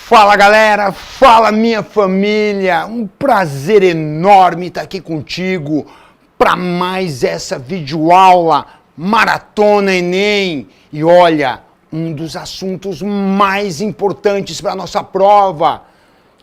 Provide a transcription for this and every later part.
Fala galera, fala minha família, um prazer enorme estar aqui contigo para mais essa videoaula Maratona Enem. E olha, um dos assuntos mais importantes para a nossa prova,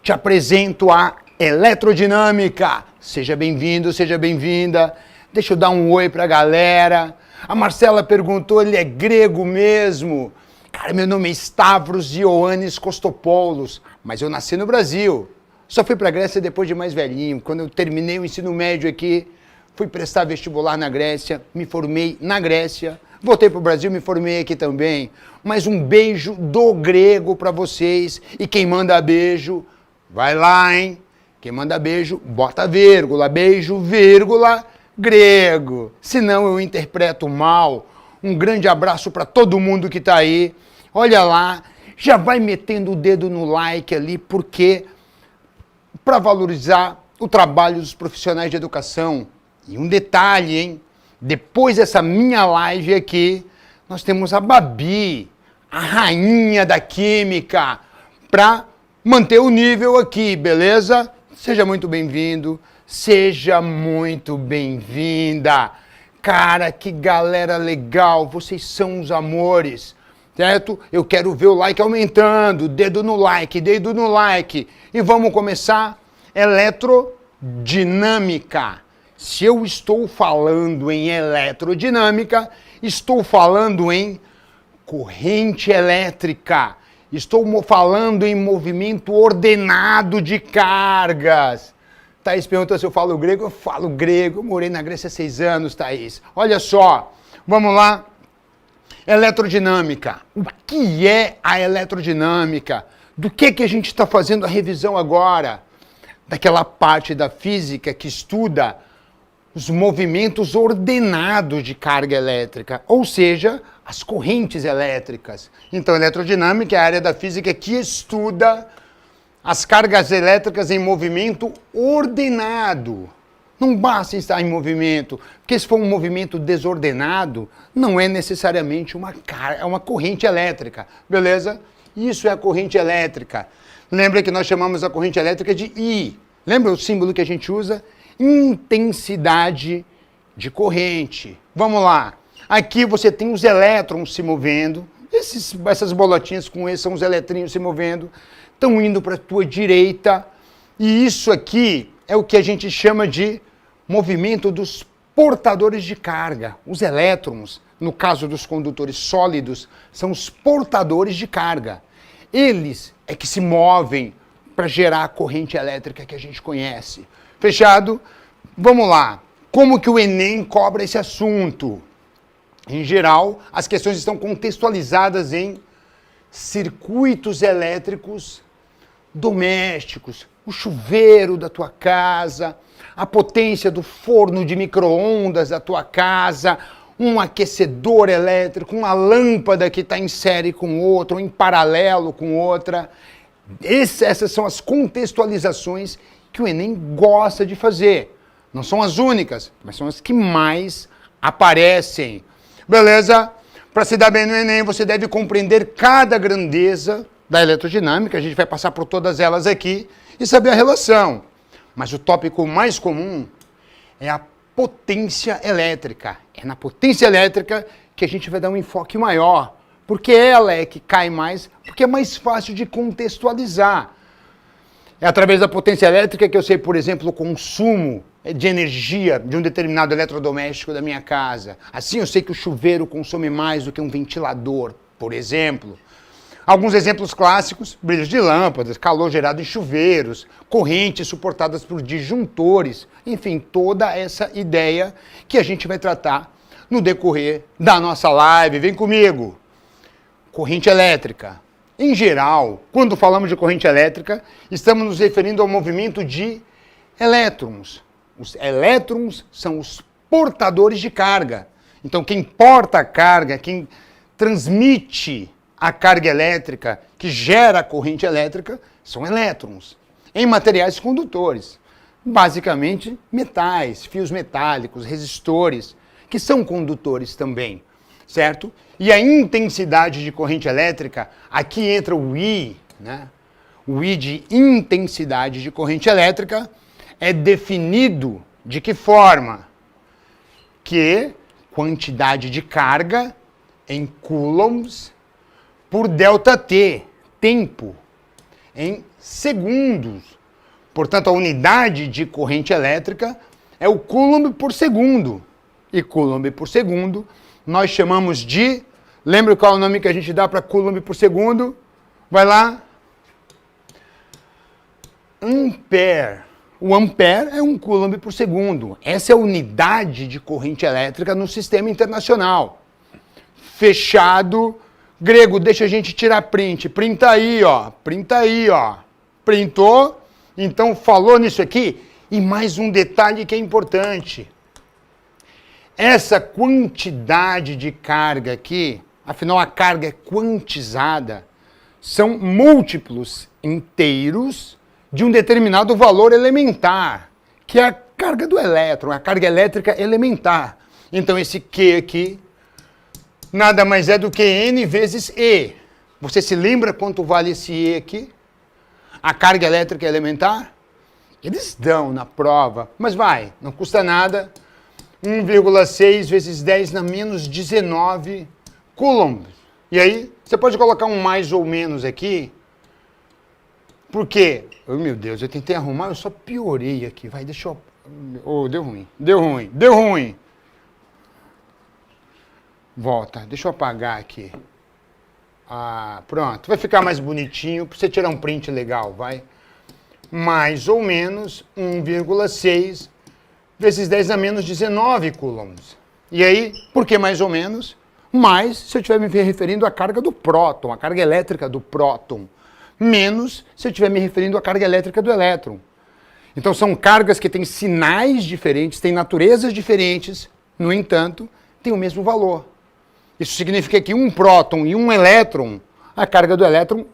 te apresento a eletrodinâmica. Seja bem-vindo, seja bem-vinda. Deixa eu dar um oi para a galera. A Marcela perguntou, ele é grego mesmo? Cara, meu nome é Stavros Ioannis Kostopoulos, mas eu nasci no Brasil. Só fui para a Grécia depois de mais velhinho. Quando eu terminei o ensino médio aqui, fui prestar vestibular na Grécia, me formei na Grécia, voltei para o Brasil, me formei aqui também. Mas um beijo do grego para vocês. E quem manda beijo, vai lá, hein? Quem manda beijo, bota vírgula, beijo, vírgula, grego. Senão eu interpreto mal. Um grande abraço para todo mundo que está aí. Olha lá, já vai metendo o dedo no like ali, porque para valorizar o trabalho dos profissionais de educação. E um detalhe, hein? Depois dessa minha live aqui, nós temos a Babi, a rainha da química, para manter o nível aqui, beleza? Seja muito bem-vindo, seja muito bem-vinda. Cara, que galera legal, vocês são os amores, certo? Eu quero ver o like aumentando, dedo no like. E vamos começar? Eletrodinâmica. Se eu estou falando em eletrodinâmica, estou falando em corrente elétrica. Estou falando em movimento ordenado de cargas. Thaís perguntou se eu falo grego. Eu falo grego. Eu morei na Grécia há 6 anos, Thaís. Olha só, vamos lá. Eletrodinâmica. O que é a eletrodinâmica? Do que a gente está fazendo a revisão agora? Daquela parte da física que estuda os movimentos ordenados de carga elétrica, ou seja, as correntes elétricas. Então, eletrodinâmica é a área da física que estuda as cargas elétricas em movimento ordenado. Não basta estar em movimento, porque se for um movimento desordenado, não é necessariamente uma corrente elétrica, beleza? Isso é a corrente elétrica. Lembra que nós chamamos a corrente elétrica de I. Lembra o símbolo que a gente usa? Intensidade de corrente. Vamos lá. Aqui você tem os elétrons se movendo. Essas bolotinhas com esses são os eletrinhos se movendo. Estão indo para a tua direita, e isso aqui é o que a gente chama de movimento dos portadores de carga. Os elétrons, no caso dos condutores sólidos, são os portadores de carga. Eles é que se movem para gerar a corrente elétrica que a gente conhece. Fechado? Vamos lá. Como que o Enem cobra esse assunto? Em geral, as questões estão contextualizadas em circuitos elétricos domésticos, o chuveiro da tua casa, a potência do forno de micro-ondas da tua casa, um aquecedor elétrico, uma lâmpada que está em série com outra, ou em paralelo com outra. Essas são as contextualizações que o Enem gosta de fazer. Não são as únicas, mas são as que mais aparecem. Beleza? Para se dar bem no Enem, você deve compreender cada grandeza da eletrodinâmica, a gente vai passar por todas elas aqui e saber a relação. Mas o tópico mais comum é a potência elétrica. É na potência elétrica que a gente vai dar um enfoque maior, porque ela é que cai mais, porque é mais fácil de contextualizar. É através da potência elétrica que eu sei, por exemplo, o consumo de energia de um determinado eletrodoméstico da minha casa. Assim eu sei que o chuveiro consome mais do que um ventilador, por exemplo. Alguns exemplos clássicos: brilhos de lâmpadas, calor gerado em chuveiros, correntes suportadas por disjuntores, enfim, toda essa ideia que a gente vai tratar no decorrer da nossa live. Vem comigo! Corrente elétrica. Em geral, quando falamos de corrente elétrica, estamos nos referindo ao movimento de elétrons. Os elétrons são os portadores de carga. Então, quem porta a carga, quem transmite a carga elétrica, que gera a corrente elétrica, são elétrons, em materiais condutores. Basicamente, metais, fios metálicos, resistores, que são condutores também, certo? E a intensidade de corrente elétrica, aqui entra o I, né? O I de intensidade de corrente elétrica é definido de que forma? Que quantidade de carga em coulombs por ΔT, tempo, em segundos. Portanto, a unidade de corrente elétrica é o coulomb por segundo. E coulomb por segundo nós chamamos de... Lembra qual é o nome que a gente dá para coulomb por segundo? Vai lá. Ampere. O ampere é um coulomb por segundo. Essa é a unidade de corrente elétrica no sistema internacional. Fechado. Grego, deixa a gente tirar print. Printa aí, ó. Printa aí, ó. Printou. Então, falou nisso aqui. E mais um detalhe que é importante. Essa quantidade de carga aqui, afinal a carga é quantizada, são múltiplos inteiros de um determinado valor elementar, que é a carga do elétron, a carga elétrica elementar. Então esse Q aqui nada mais é do que N vezes E. Você se lembra quanto vale esse E aqui? A carga elétrica elementar? Eles dão na prova, mas vai, não custa nada. 1,6 vezes 10 na menos 19 coulombs. E aí, você pode colocar um mais ou menos aqui. Por quê? Oh, meu Deus, eu tentei arrumar, eu só piorei aqui. Vai, deixa eu... Oh, deu ruim, deu ruim, deu ruim. Volta, deixa eu apagar aqui. Ah, pronto, vai ficar mais bonitinho para você tirar um print legal, vai. Mais ou menos 1,6 vezes 10 a menos 19 coulombs. E aí, por que mais ou menos? Mais, se eu estiver me referindo à carga do próton, a carga elétrica do próton. Menos, se eu estiver me referindo à carga elétrica do elétron. Então, são cargas que têm sinais diferentes, têm naturezas diferentes, no entanto, têm o mesmo valor. Isso significa que um próton e um elétron, a carga do elétron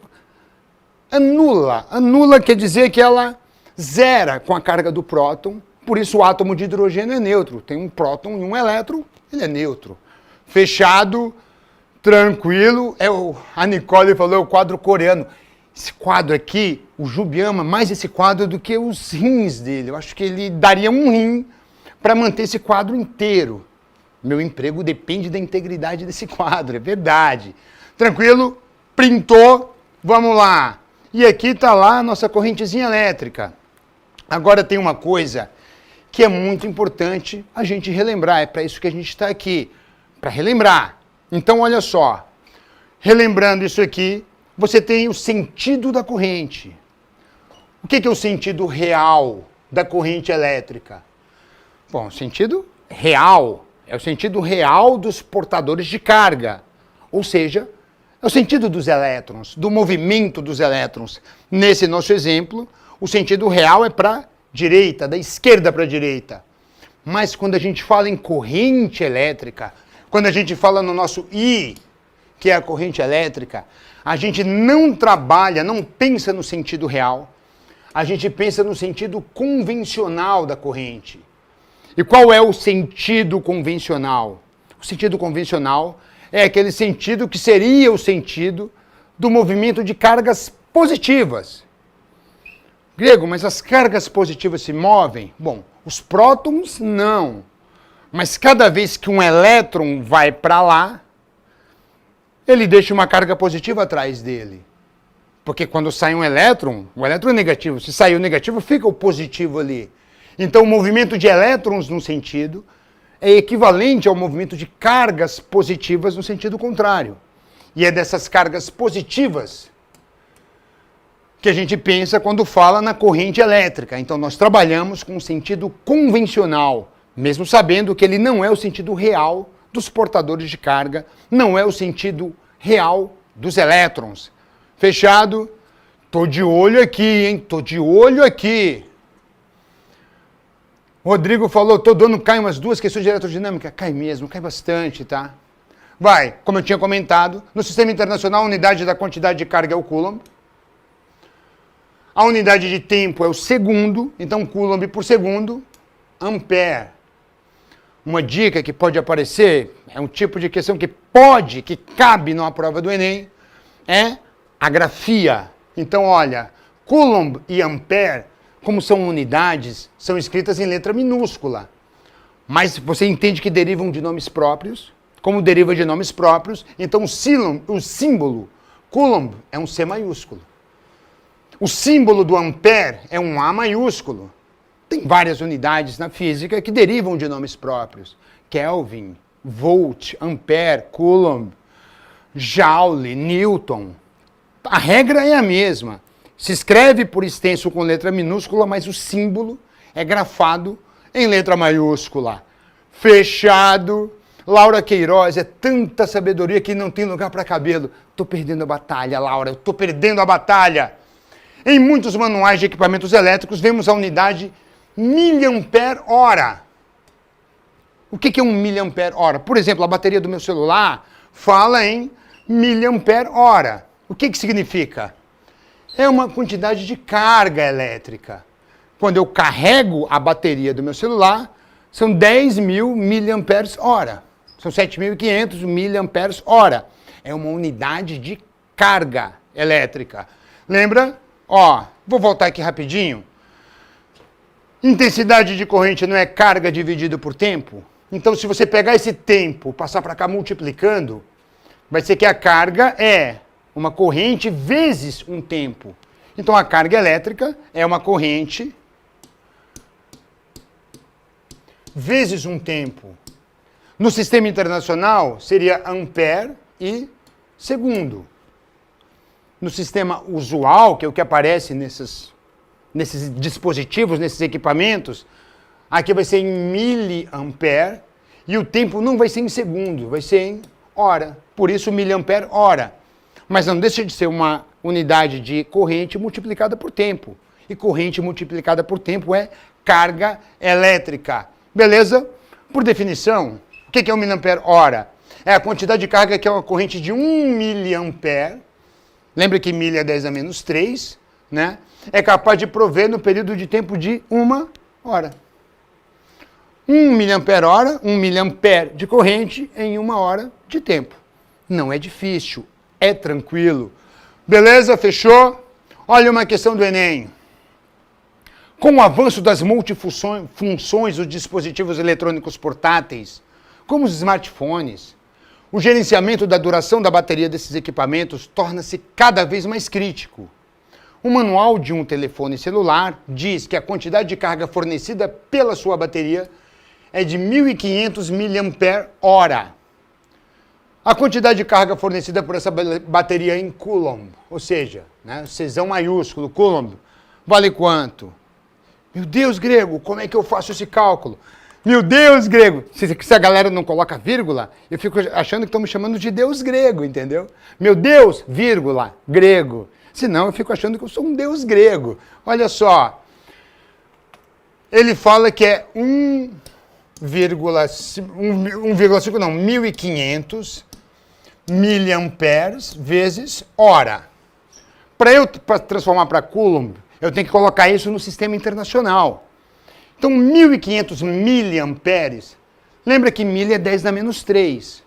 anula. Anula quer dizer que ela zera com a carga do próton. Por isso o átomo de hidrogênio é neutro. Tem um próton e um elétron, ele é neutro. Fechado, tranquilo. A Nicole falou, é o quadro coreano. Esse quadro aqui, o Jubi ama mais esse quadro do que os rins dele. Eu acho que ele daria um rim para manter esse quadro inteiro. Meu emprego depende da integridade desse quadro, é verdade. Tranquilo? Printou, vamos lá. E aqui está lá a nossa correntezinha elétrica. Agora tem uma coisa que é muito importante a gente relembrar. É para isso que a gente está aqui, para relembrar. Então, olha só. Relembrando isso aqui, você tem o sentido da corrente. O que é o sentido real da corrente elétrica? Bom, o sentido real é o sentido real dos portadores de carga. Ou seja, é o sentido dos elétrons, do movimento dos elétrons. Nesse nosso exemplo, o sentido real é para direita, da esquerda para a direita. Mas quando a gente fala em corrente elétrica, quando a gente fala no nosso I, que é a corrente elétrica, a gente não trabalha, não pensa no sentido real, a gente pensa no sentido convencional da corrente. E qual é o sentido convencional? O sentido convencional é aquele sentido que seria o sentido do movimento de cargas positivas. Grego, mas as cargas positivas se movem? Bom, os prótons não. Mas cada vez que um elétron vai para lá, ele deixa uma carga positiva atrás dele. Porque quando sai um elétron, o elétron é negativo. Se sair o negativo, fica o positivo ali. Então o movimento de elétrons no sentido é equivalente ao movimento de cargas positivas no sentido contrário. E é dessas cargas positivas que a gente pensa quando fala na corrente elétrica. Então nós trabalhamos com o sentido convencional, mesmo sabendo que ele não é o sentido real dos portadores de carga, não é o sentido real dos elétrons. Fechado? Tô de olho aqui, hein? Tô de olho aqui. Rodrigo falou, todo ano cai umas 2 questões de eletrodinâmica. Cai mesmo, cai bastante, tá? Vai, como eu tinha comentado, no sistema internacional a unidade da quantidade de carga é o coulomb. A unidade de tempo é o segundo, então coulomb por segundo, ampere. Uma dica que pode aparecer, é um tipo de questão que cabe numa prova do Enem, é a grafia. Então, olha, Coulomb e ampere, como são unidades, são escritas em letra minúscula. Mas você entende que derivam de nomes próprios. Como deriva de nomes próprios, então o símbolo Coulomb é um C maiúsculo. O símbolo do ampere é um A maiúsculo. Tem várias unidades na física que derivam de nomes próprios. Kelvin, Volt, Ampere, Coulomb, Joule, Newton. A regra é a mesma. Se escreve por extenso com letra minúscula, mas o símbolo é grafado em letra maiúscula. Fechado. Laura Queiroz, é tanta sabedoria que não tem lugar para cabelo. Estou perdendo a batalha, Laura, estou perdendo a batalha. Em muitos manuais de equipamentos elétricos, vemos a unidade miliampere-hora. O que é um miliampere-hora? Por exemplo, a bateria do meu celular fala em miliampere-hora. O que significa? É uma quantidade de carga elétrica. Quando eu carrego a bateria do meu celular, são 10.000 miliamperes-hora. São 7.500 miliamperes-hora. É uma unidade de carga elétrica. Lembra? Ó, vou voltar aqui rapidinho. Intensidade de corrente não é carga dividido por tempo? Então, se você pegar esse tempo, passar para cá multiplicando, vai ser que a carga é uma corrente vezes um tempo. Então, a carga elétrica é uma corrente vezes um tempo. No sistema internacional, seria ampere e segundo. No sistema usual, que é o que aparece nesses dispositivos, nesses equipamentos, aqui vai ser em miliampere e o tempo não vai ser em segundo, vai ser em hora. Por isso, miliampere-hora. Mas não deixa de ser uma unidade de corrente multiplicada por tempo. E corrente multiplicada por tempo é carga elétrica. Beleza? Por definição, o que é 1 miliampere-hora? É a quantidade de carga que é uma corrente de 1 miliampere. Lembra que milha é 10 a menos 3, né? É capaz de prover no período de tempo de 1 hora. 1 miliampere-hora, 1 miliampere de corrente em 1 hora de tempo. Não é difícil, é tranquilo. Beleza? Fechou? Olha uma questão do Enem. Com o avanço das multifunções dos dispositivos eletrônicos portáteis, como os smartphones, o gerenciamento da duração da bateria desses equipamentos torna-se cada vez mais crítico. O manual de um telefone celular diz que a quantidade de carga fornecida pela sua bateria é de 1.500 miliampere-hora. A quantidade de carga fornecida por essa bateria em Coulomb, ou seja, né, Czão maiúsculo, Coulomb, vale quanto? Meu Deus, grego, como é que eu faço esse cálculo? Meu Deus, grego! Se a galera não coloca vírgula, eu fico achando que estão me chamando de Deus grego, entendeu? Meu Deus, vírgula, grego. Senão eu fico achando que eu sou um Deus grego. Olha só. Ele fala que é 1,500 miliamperes vezes hora. Para eu transformar para Coulomb, eu tenho que colocar isso no sistema internacional. Então, 1.500 miliamperes, lembra que milha é 10 a menos 3.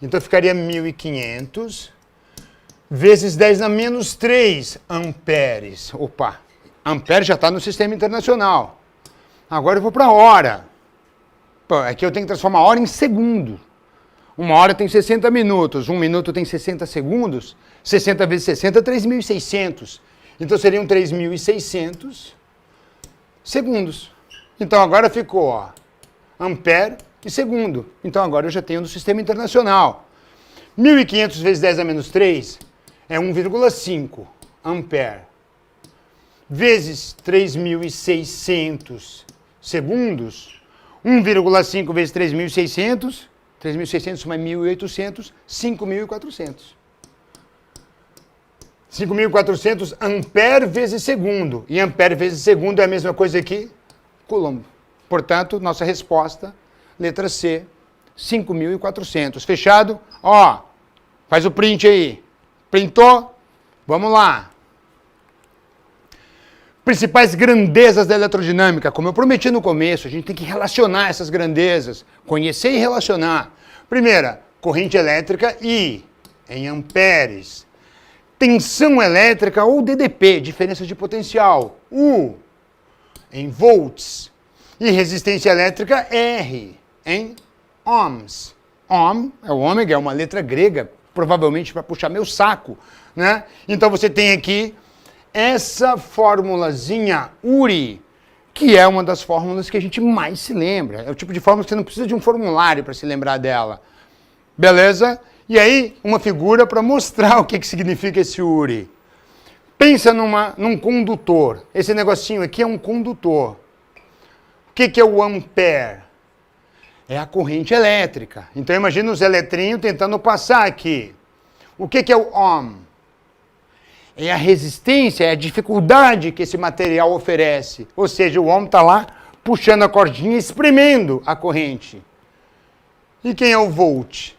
Então, ficaria 1.500 vezes 10 a menos 3 amperes. Opa, ampere já está no sistema internacional. Agora eu vou para a hora. Pô, aqui eu tenho que transformar a hora em segundo. 1 hora tem 60 minutos, 1 minuto tem 60 segundos. 60 vezes 60, 3.600. Então, seriam 3.600 segundos. Então, agora ficou, ó, ampere e segundo. Então, agora eu já tenho no sistema internacional. 1.500 vezes 10 a menos 3 é 1,5 ampere. Vezes 3.600 segundos. 1,5 vezes 3.600. 3.600 mais 1.800, 5.400. 5.400 ampere vezes segundo. E ampere vezes segundo é a mesma coisa que Coulomb. Portanto, nossa resposta, letra C, 5.400. Fechado? Ó, faz o print aí. Printou? Vamos lá. Principais grandezas da eletrodinâmica. Como eu prometi no começo, a gente tem que relacionar essas grandezas. Conhecer e relacionar. Primeira, corrente elétrica I, em amperes. tensão elétrica ou DDP, diferença de potencial, U, em volts. E resistência elétrica, R, em ohms. Ohm é o ômega, é uma letra grega, provavelmente para puxar meu saco, né? Então você tem aqui essa formulazinha URI, que é uma das fórmulas que a gente mais se lembra. É o tipo de fórmula que você não precisa de um formulário para se lembrar dela. Beleza? E aí, uma figura para mostrar o que significa esse URI. Pensa num condutor. Esse negocinho aqui é um condutor. O que é o ampere? É a corrente elétrica. Então imagina os eletrinhos tentando passar aqui. O que é o ohm? É a resistência, é a dificuldade que esse material oferece. Ou seja, o ohm está lá puxando a cordinha, espremendo a corrente. E quem é o volt?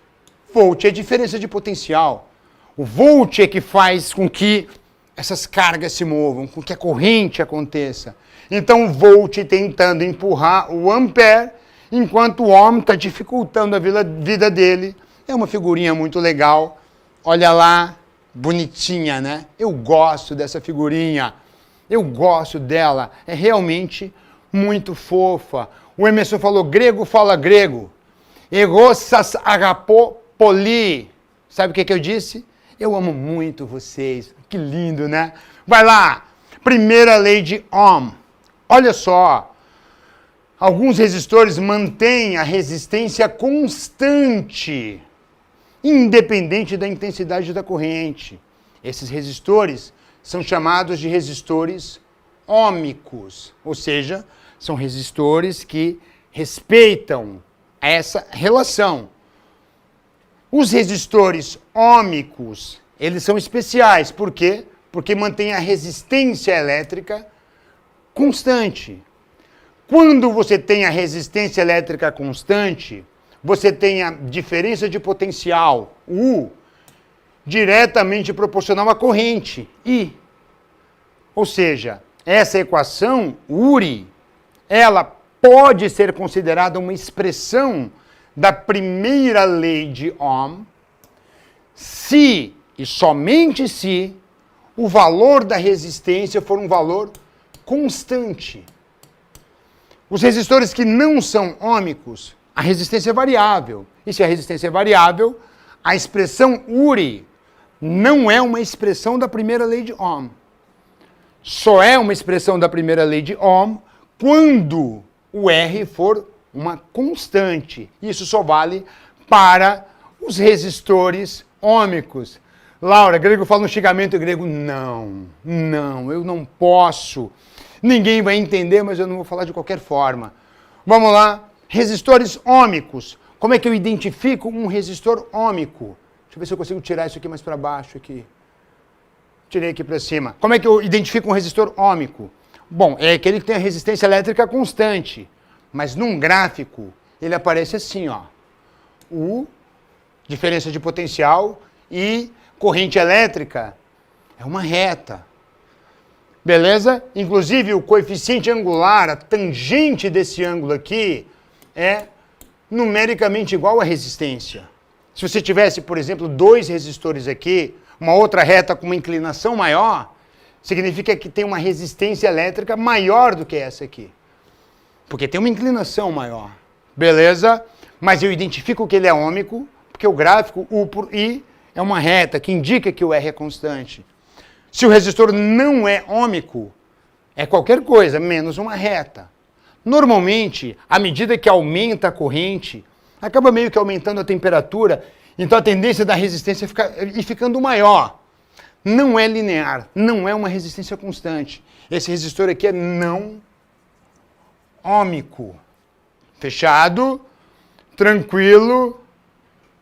Volt é a diferença de potencial. O volt é que faz com que essas cargas se movam, com que a corrente aconteça. Então o volt tentando empurrar o ampere, enquanto o ohm está dificultando a vida dele. É uma figurinha muito legal. Olha lá, bonitinha, né? Eu gosto dessa figurinha. Eu gosto dela. É realmente muito fofa. O Emerson falou grego, fala grego. Egossas agapó poli. Sabe o que eu disse? Eu amo muito vocês. Que lindo, né? Vai lá. Primeira lei de Ohm. Olha só. Alguns resistores mantêm a resistência constante, independente da intensidade da corrente. Esses resistores são chamados de resistores ômicos, ou seja, são resistores que respeitam essa relação. Os resistores ômicos, eles são especiais. Por quê? Porque mantêm a resistência elétrica constante. Quando você tem a resistência elétrica constante, você tem a diferença de potencial, U, diretamente proporcional à corrente, I. Ou seja, essa equação, URI, ela pode ser considerada uma expressão da primeira lei de Ohm, se e somente se o valor da resistência for um valor constante. Os resistores que não são ômicos, a resistência é variável. E se a resistência é variável, a expressão URI não é uma expressão da primeira lei de Ohm. Só é uma expressão da primeira lei de Ohm quando o R for uma constante. Isso só vale para os resistores ômicos. Laura, grego fala no xingamento grego. Não, eu não posso. Ninguém vai entender, mas eu não vou falar de qualquer forma. Vamos lá. Resistores ômicos. Como é que eu identifico um resistor ômico? Deixa eu ver se eu consigo tirar isso aqui mais para baixo. Aqui. Tirei aqui para cima. Como é que eu identifico um resistor ômico? Bom, é aquele que tem a resistência elétrica constante. Mas num gráfico, ele aparece assim, ó. U, diferença de potencial, e corrente elétrica é uma reta. Beleza? Inclusive, o coeficiente angular, a tangente desse ângulo aqui, é numericamente igual à resistência. Se você tivesse, por exemplo, dois resistores aqui, uma outra reta com uma inclinação maior, significa que tem uma resistência elétrica maior do que essa aqui. Porque tem uma inclinação maior. Beleza? Mas eu identifico que ele é ômico, porque o gráfico U por I é uma reta que indica que o R é constante. Se o resistor não é ômico, é qualquer coisa, menos uma reta. Normalmente, à medida que aumenta a corrente, acaba meio que aumentando a temperatura, então a tendência da resistência ir ficando maior. Não é linear, não é uma resistência constante. Esse resistor aqui é não ômico. Fechado, tranquilo.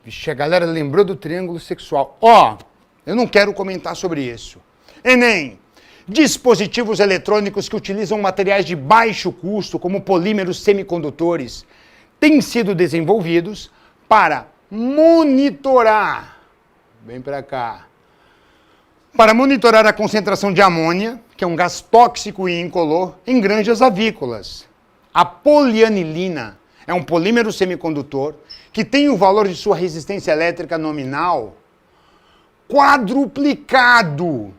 Vixe, a galera lembrou do triângulo sexual. Ó, eu não quero comentar sobre isso. Enem, dispositivos eletrônicos que utilizam materiais de baixo custo, como polímeros semicondutores, têm sido desenvolvidos para monitorar, vem para cá, para monitorar a concentração de amônia, que é um gás tóxico e incolor, em granjas avícolas. A polianilina é um polímero semicondutor que tem o valor de sua resistência elétrica nominal quadruplicado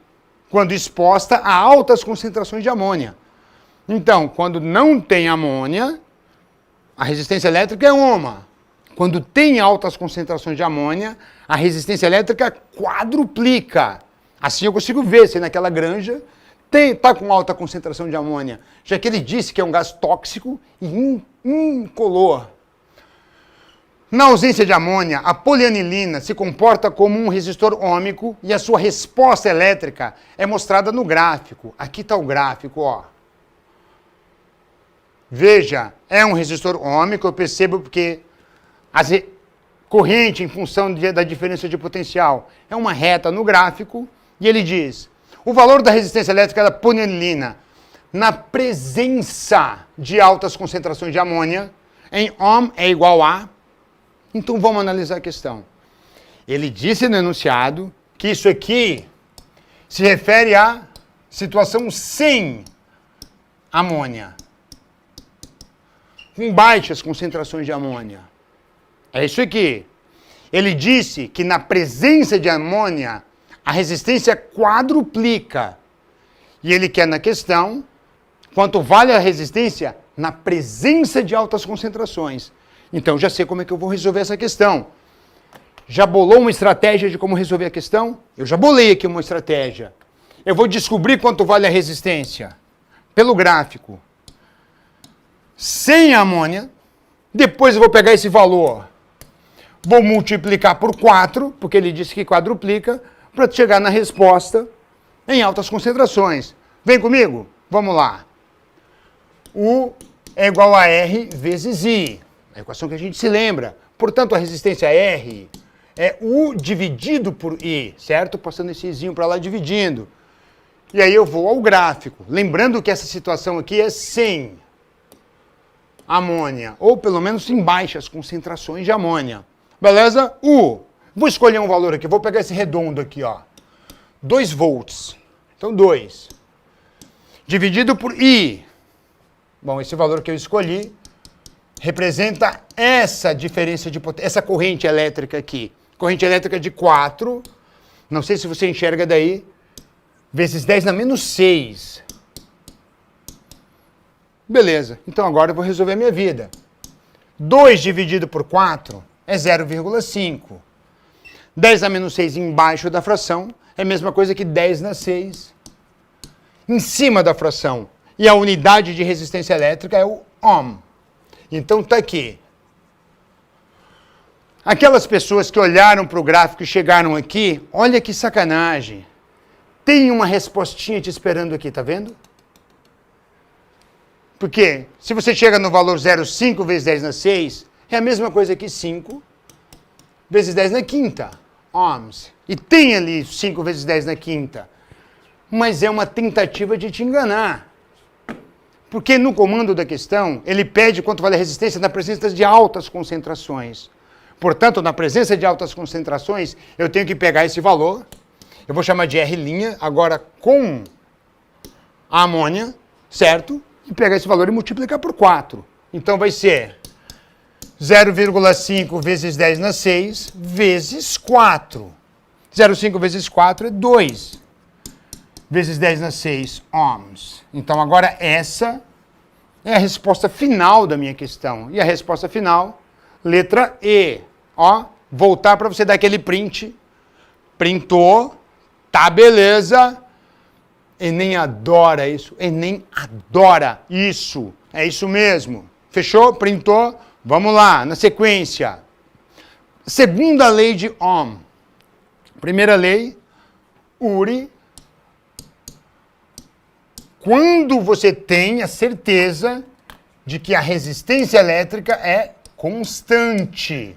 quando exposta a altas concentrações de amônia. Então, quando não tem amônia, a resistência elétrica é uma. Quando tem altas concentrações de amônia, a resistência elétrica quadruplica. Assim eu consigo ver se naquela granja está com alta concentração de amônia, já que ele disse que é um gás tóxico e incolor. Na ausência de amônia, a polianilina se comporta como um resistor ôhmico e a sua resposta elétrica é mostrada no gráfico. Aqui está o gráfico, ó. Veja, é um resistor ôhmico, eu percebo porque a corrente em função da diferença de potencial é uma reta no gráfico, e ele diz, o valor da resistência elétrica da polianilina na presença de altas concentrações de amônia em ohm é igual a... Então vamos analisar a questão. Ele disse no enunciado que isso aqui se refere à situação sem amônia, com baixas concentrações de amônia. É isso aqui. Ele disse que na presença de amônia a resistência quadruplica. E ele quer na questão quanto vale a resistência na presença de altas concentrações. Então, já sei como é que eu vou resolver essa questão. Já bolou uma estratégia de como resolver a questão? Eu já bolei aqui uma estratégia. Eu vou descobrir quanto vale a resistência pelo gráfico. Sem amônia, depois eu vou pegar esse valor, vou multiplicar por 4, porque ele disse que quadruplica, para chegar na resposta em altas concentrações. Vem comigo? Vamos lá. U é igual a R vezes I. A equação que a gente se lembra. Portanto, a resistência R é U dividido por I, certo? Passando esse Izinho para lá dividindo. E aí eu vou ao gráfico. Lembrando que essa situação aqui é sem amônia, ou pelo menos em baixas concentrações de amônia. Beleza? U. Vou escolher um valor aqui. Vou pegar esse redondo aqui, ó. 2 volts. Então, 2. Dividido por I. Bom, esse valor que eu escolhi representa essa diferença de potência, essa corrente elétrica aqui. Corrente elétrica de 4, não sei se você enxerga daí, vezes 10 na menos 6. Beleza, então agora eu vou resolver a minha vida. 2 dividido por 4 é 0,5. 10 na menos 6 embaixo da fração é a mesma coisa que 10 na 6 em cima da fração. E a unidade de resistência elétrica é o ohm. Então está aqui. Aquelas pessoas que olharam para o gráfico e chegaram aqui, olha que sacanagem. Tem uma respostinha te esperando aqui, tá vendo? Porque se você chega no valor 0,5 vezes 10 na 6, é a mesma coisa que 5 vezes 10 na quinta, ohms. E tem ali 5 vezes 10 na quinta. Mas é uma tentativa de te enganar. Porque no comando da questão, ele pede quanto vale a resistência na presença de altas concentrações. Portanto, na presença de altas concentrações, eu tenho que pegar esse valor, eu vou chamar de R', agora com a amônia, certo? E pegar esse valor e multiplicar por 4. Então vai ser 0,5 vezes 10 na 6 vezes 4. 0,5 vezes 4 é 2. Vezes 10 na 6 ohms. Então agora essa é a resposta final da minha questão. E a resposta final, letra E. Ó, voltar para você dar aquele print. Printou, tá beleza. Enem adora isso. Enem adora isso. É isso mesmo. Fechou? Printou? Vamos lá, na sequência. Segunda lei de Ohm. Primeira lei, Uri. Quando você tem a certeza de que a resistência elétrica é constante.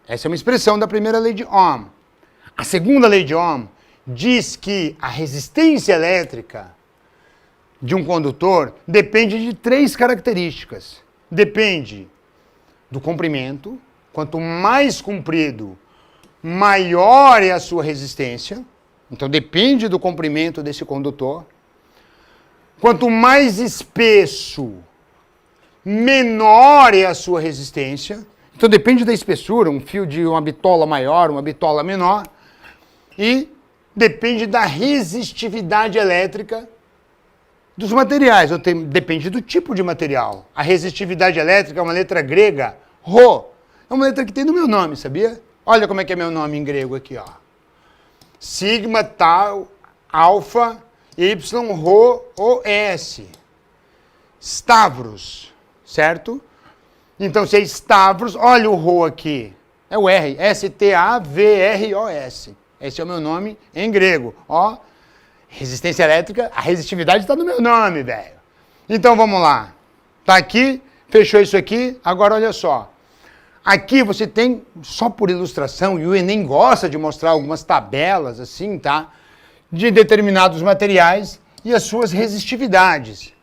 Essa é uma expressão da primeira lei de Ohm. A segunda lei de Ohm diz que a resistência elétrica de um condutor depende de 3 características. Depende do comprimento. Quanto mais comprido, maior é a sua resistência. Então depende do comprimento desse condutor. Quanto mais espesso, menor é a sua resistência. Então depende da espessura, um fio de uma bitola maior, uma bitola menor. e depende da resistividade elétrica dos materiais, depende do tipo de material. A resistividade elétrica é uma letra grega, Rho. É uma letra que tem no meu nome, sabia? Olha como é que é meu nome em grego aqui, ó. Sigma, tau, alfa, y, Rho, OS. Stavros, certo? Então, se é Stavros, olha o Rho aqui. É o R, S-T-A-V-R-O-S. Esse é o meu nome em grego. Ó, resistência elétrica, a resistividade está no meu nome, velho. Então, vamos lá. Tá aqui, fechou isso aqui. Agora, olha só. Aqui você tem, só por ilustração, e o Enem gosta de mostrar algumas tabelas, assim, tá? De determinados materiais e as suas resistividades.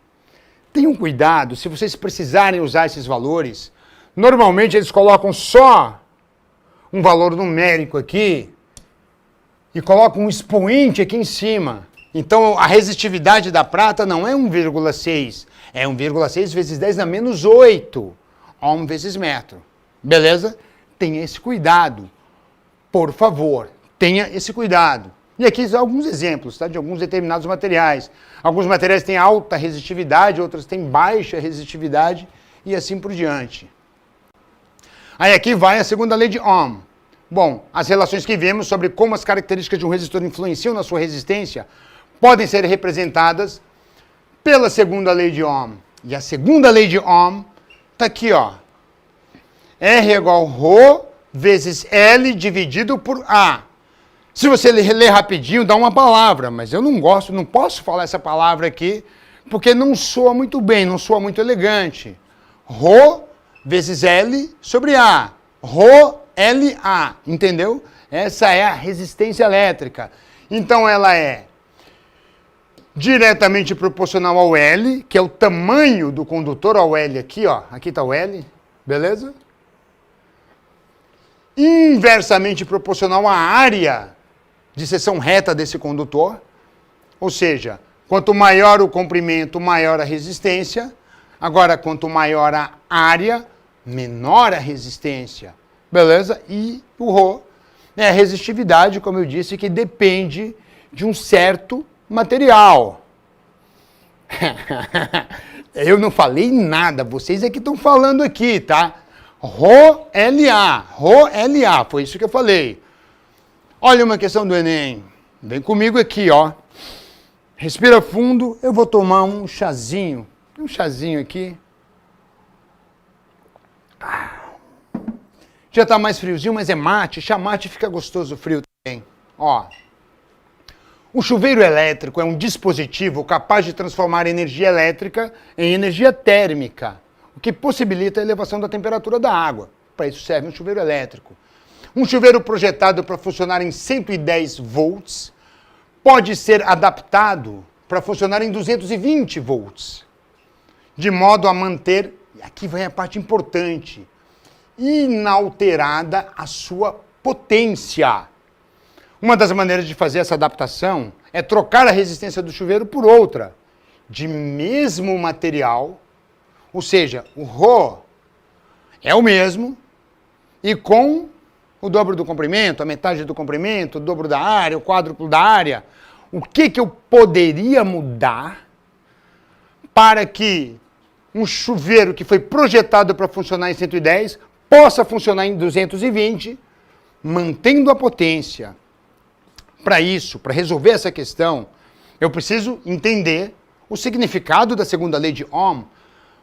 Tenham cuidado, se vocês precisarem usar esses valores, normalmente eles colocam só um valor numérico aqui e colocam um expoente aqui em cima. Então a resistividade da prata não é 1,6, é 1,6 vezes 10 na menos 8, ohm vezes metro. Beleza? Tenha esse cuidado, por favor, tenha esse cuidado. E aqui são alguns exemplos, tá, de alguns determinados materiais. Alguns materiais têm alta resistividade, outros têm baixa resistividade e assim por diante. Aí aqui vai a segunda lei de Ohm. Bom, as relações que vemos sobre como as características de um resistor influenciam na sua resistência podem ser representadas pela segunda lei de Ohm. E a segunda lei de Ohm está aqui, ó. R é igual a Rho vezes L dividido por A. Se você ler rapidinho, dá uma palavra, mas eu não gosto, não posso falar essa palavra aqui, porque não soa muito bem, não soa muito elegante. Rho vezes L sobre A. Rho LA, entendeu? Essa é a resistência elétrica. Então ela é diretamente proporcional ao L, que é o tamanho do condutor, ao L aqui, ó. Aqui está o L, beleza? Inversamente proporcional à área de seção reta desse condutor, ou seja, quanto maior o comprimento, maior a resistência. Agora, quanto maior a área, menor a resistência. Beleza? E o Rho é a resistividade, como eu disse, que depende de um certo material. Eu não falei nada, vocês é que estão falando aqui, tá? Rho LA, foi isso que eu falei. Olha uma questão do Enem. Vem comigo aqui, ó. Respira fundo, eu vou tomar um chazinho. Um chazinho aqui. Já está mais friozinho, mas é mate. Chá mate fica gostoso frio também. Ó. O chuveiro elétrico é um dispositivo capaz de transformar energia elétrica em energia térmica, o que possibilita a elevação da temperatura da água. Para isso serve um chuveiro elétrico. Um chuveiro projetado para funcionar em 110 volts pode ser adaptado para funcionar em 220 volts, de modo a manter, e aqui vem a parte importante, inalterada a sua potência. Uma das maneiras de fazer essa adaptação é trocar a resistência do chuveiro por outra, de mesmo material, ou seja, o Rho é o mesmo, e com o dobro do comprimento, a metade do comprimento, o dobro da área, o quádruplo da área. O que eu poderia mudar para que um chuveiro que foi projetado para funcionar em 110 possa funcionar em 220, mantendo a potência? Para isso, para resolver essa questão, eu preciso entender o significado da segunda lei de Ohm,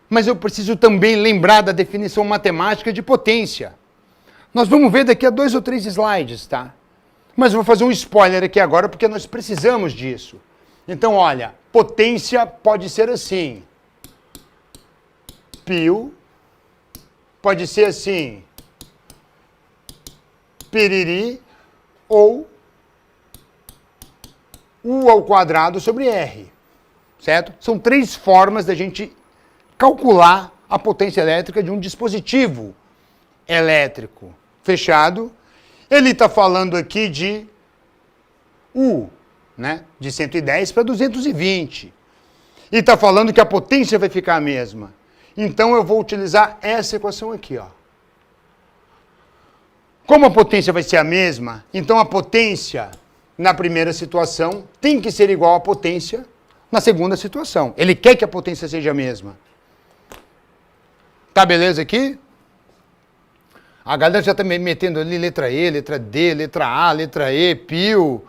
mas eu preciso também lembrar da definição matemática de potência. Nós vamos ver daqui a 2 ou 3 slides, tá? Mas eu vou fazer um spoiler aqui agora, porque nós precisamos disso. Então, olha, potência pode ser assim. Pio, pode ser assim. Piriri, ou U ao quadrado sobre R, certo? São 3 formas da gente calcular a potência elétrica de um dispositivo elétrico. Fechado? Ele está falando aqui de U, né? De 110 para 220. E está falando que a potência vai ficar a mesma. Então eu vou utilizar essa equação aqui, ó. Como a potência vai ser a mesma, então a potência na primeira situação tem que ser igual à potência na segunda situação. Ele quer que a potência seja a mesma. Tá beleza aqui? A galera já está me metendo ali letra E, letra D, letra A, letra E, pio,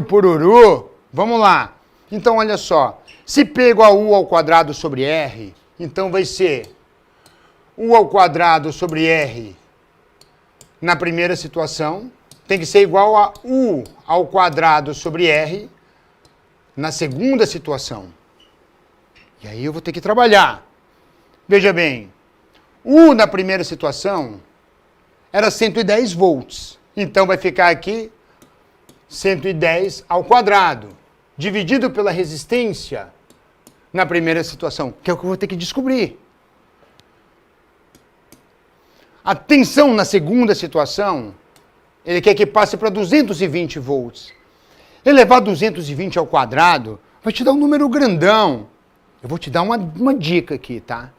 pururu. Vamos lá. Então, olha só. Se P igual a U ao quadrado sobre R, então vai ser U ao quadrado sobre R na primeira situação tem que ser igual a U ao quadrado sobre R na segunda situação. E aí eu vou ter que trabalhar. Veja bem, U na primeira situação era 110 volts. Então vai ficar aqui 110 ao quadrado, dividido pela resistência na primeira situação, que é o que eu vou ter que descobrir. A tensão na segunda situação, ele quer que passe para 220 volts. Elevar 220 ao quadrado vai te dar um número grandão. Eu vou te dar uma dica aqui, tá?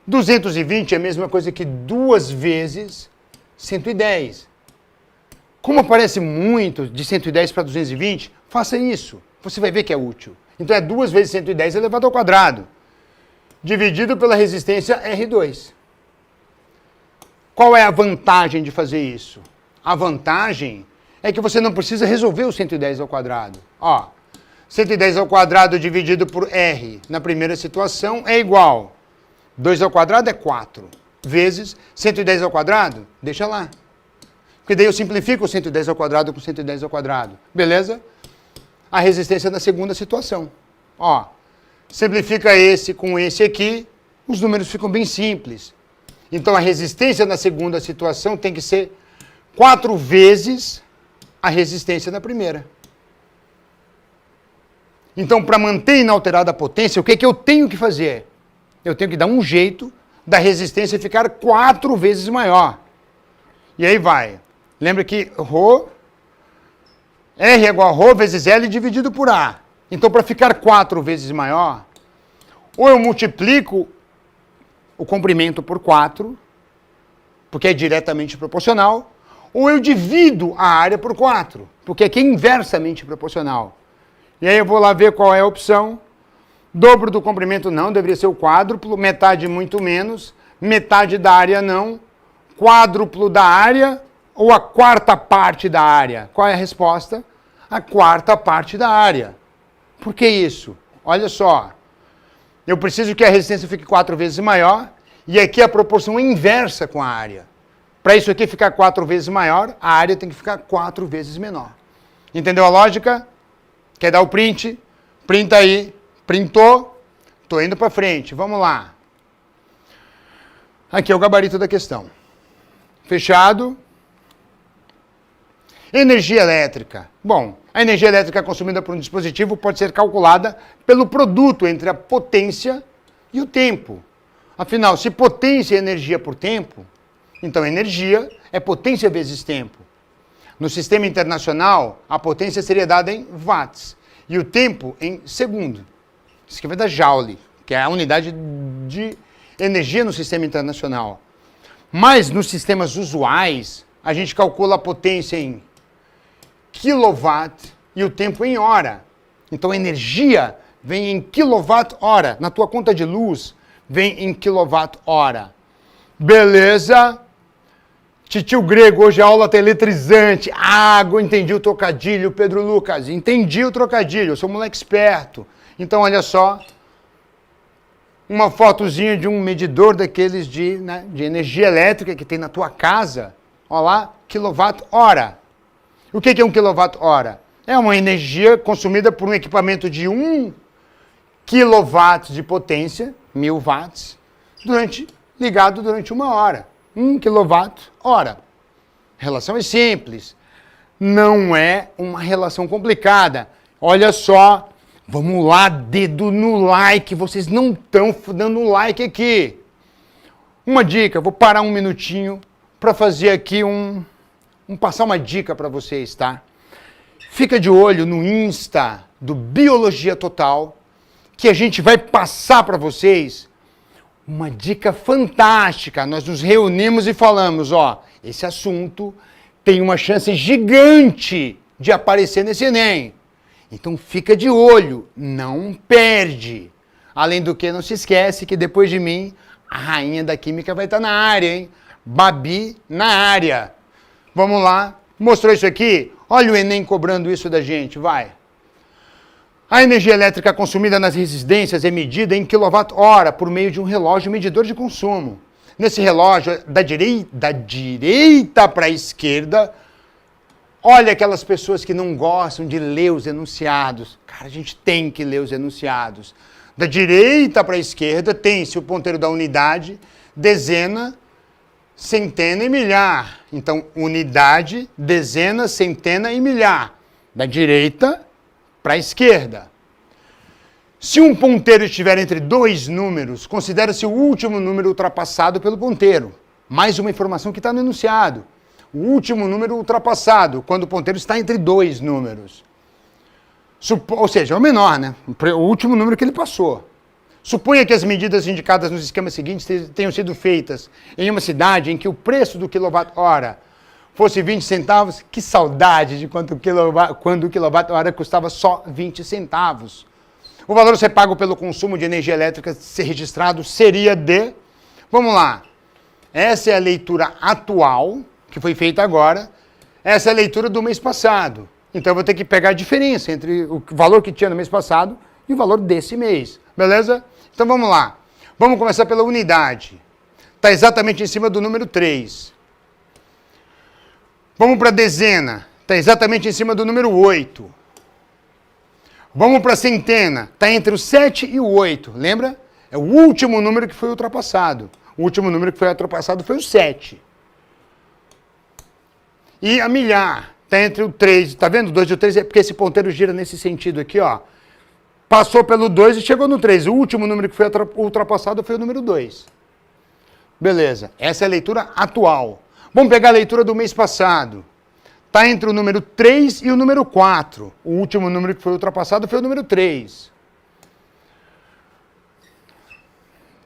220 é a mesma coisa que 2 vezes 110. Como aparece muito de 110 para 220, faça isso. Você vai ver que é útil. Então é 2 vezes 110 elevado ao quadrado, dividido pela resistência R2. Qual é a vantagem de fazer isso? A vantagem é que você não precisa resolver o 110 ao quadrado. Ó, 110 ao quadrado dividido por R na primeira situação é igual. 2 ao quadrado é 4. Vezes 110 ao quadrado, deixa lá. Porque daí eu simplifico o 110 ao quadrado com 110 ao quadrado. Beleza? A resistência na segunda situação. Ó, simplifica esse com esse aqui, os números ficam bem simples. Então a resistência na segunda situação tem que ser 4 vezes a resistência na primeira. Então, para manter inalterada a potência, o que é que eu tenho que fazer? Eu tenho que dar um jeito da resistência ficar 4 vezes maior. E aí vai. Lembra que ρ, R é igual a ρ vezes L dividido por A. Então, para ficar 4 vezes maior, ou eu multiplico o comprimento por 4, porque é diretamente proporcional, ou eu divido a área por 4, porque aqui é inversamente proporcional. E aí eu vou lá ver qual é a opção. Dobro do comprimento não, deveria ser o quádruplo, metade muito menos, metade da área não, quádruplo da área ou a quarta parte da área. Qual é a resposta? A quarta parte da área. Por que isso? Olha só, eu preciso que a resistência fique 4 vezes maior e aqui a proporção é inversa com a área. Para isso aqui ficar 4 vezes maior, a área tem que ficar 4 vezes menor. Entendeu a lógica? Quer dar o print? Printa aí. Printou? Estou indo para frente. Vamos lá. Aqui é o gabarito da questão. Fechado. Energia elétrica. Bom, a energia elétrica consumida por um dispositivo pode ser calculada pelo produto entre a potência e o tempo. Afinal, se potência é energia por tempo, então energia é potência vezes tempo. No sistema internacional, a potência seria dada em watts e o tempo em segundo. Isso aqui vai dar joule, que é a unidade de energia no sistema internacional. Mas nos sistemas usuais, a gente calcula a potência em kilowatt e o tempo em hora. Então a energia vem em quilowatt-hora. Na tua conta de luz, vem em quilowatt-hora. Beleza? Titio Grego, hoje a aula tá eletrizante. Água, entendi o trocadilho, Pedro Lucas. Entendi o trocadilho, eu sou um moleque esperto. Então, olha só. Uma fotozinha de um medidor daqueles de energia elétrica que tem na tua casa. Olha lá, quilowatt-hora. O que é 1 quilowatt-hora? É uma energia consumida por um equipamento de 1 kW de potência, 1000 watts, ligado durante 1 hora. 1 kWh. A relação é simples. Não é uma relação complicada. Olha só. Vamos lá, dedo no like. Vocês não estão dando um like aqui. Uma dica. Vou parar um minutinho para fazer aqui passar uma dica para vocês, tá? Fica de olho no Insta do Biologia Total, que a gente vai passar para vocês uma dica fantástica. Nós nos reunimos e falamos, ó, esse assunto tem uma chance gigante de aparecer nesse Enem. Então fica de olho, não perde. Além do que, não se esquece que depois de mim, a rainha da química vai estar na área, hein? Babi na área. Vamos lá. Mostrou isso aqui? Olha o Enem cobrando isso da gente, vai. A energia elétrica consumida nas residências é medida em kWh por meio de um relógio medidor de consumo. Nesse relógio, da direita para a esquerda, olha aquelas pessoas que não gostam de ler os enunciados. Cara, a gente tem que ler os enunciados. Da direita para a esquerda tem-se o ponteiro da unidade, dezena, centena e milhar. Então, unidade, dezena, centena e milhar. Da direita para a esquerda. Se um ponteiro estiver entre dois números, considera-se o último número ultrapassado pelo ponteiro. Mais uma informação que está no enunciado. O último número ultrapassado, quando o ponteiro está entre dois números. Ou seja, é o menor, né? O último número que ele passou. Suponha que as medidas indicadas nos esquemas seguintes tenham sido feitas em uma cidade em que o preço do quilowatt-hora fosse 20 centavos. Que saudade de quando o quilowatt-hora custava só 20 centavos. O valor a ser pago pelo consumo de energia elétrica ser registrado seria de... Vamos lá. Essa é a leitura atual, que foi feita agora. Essa é a leitura do mês passado. Então eu vou ter que pegar a diferença entre o valor que tinha no mês passado e o valor desse mês. Beleza? Então vamos lá. Vamos começar pela unidade. Está exatamente em cima do número 3. Vamos para a dezena. Está exatamente em cima do número 8. Vamos para a centena. Está entre o 7 e o 8. Lembra? É o último número que foi ultrapassado. O último número que foi ultrapassado foi o 7. E a milhar. Está entre o 3, tá vendo? O 2 e o 3 é porque esse ponteiro gira nesse sentido aqui, ó. Passou pelo 2 e chegou no 3. O último número que foi ultrapassado foi o número 2. Beleza. Essa é a leitura atual. Vamos pegar a leitura do mês passado. Está entre o número 3 e o número 4. O último número que foi ultrapassado foi o número 3.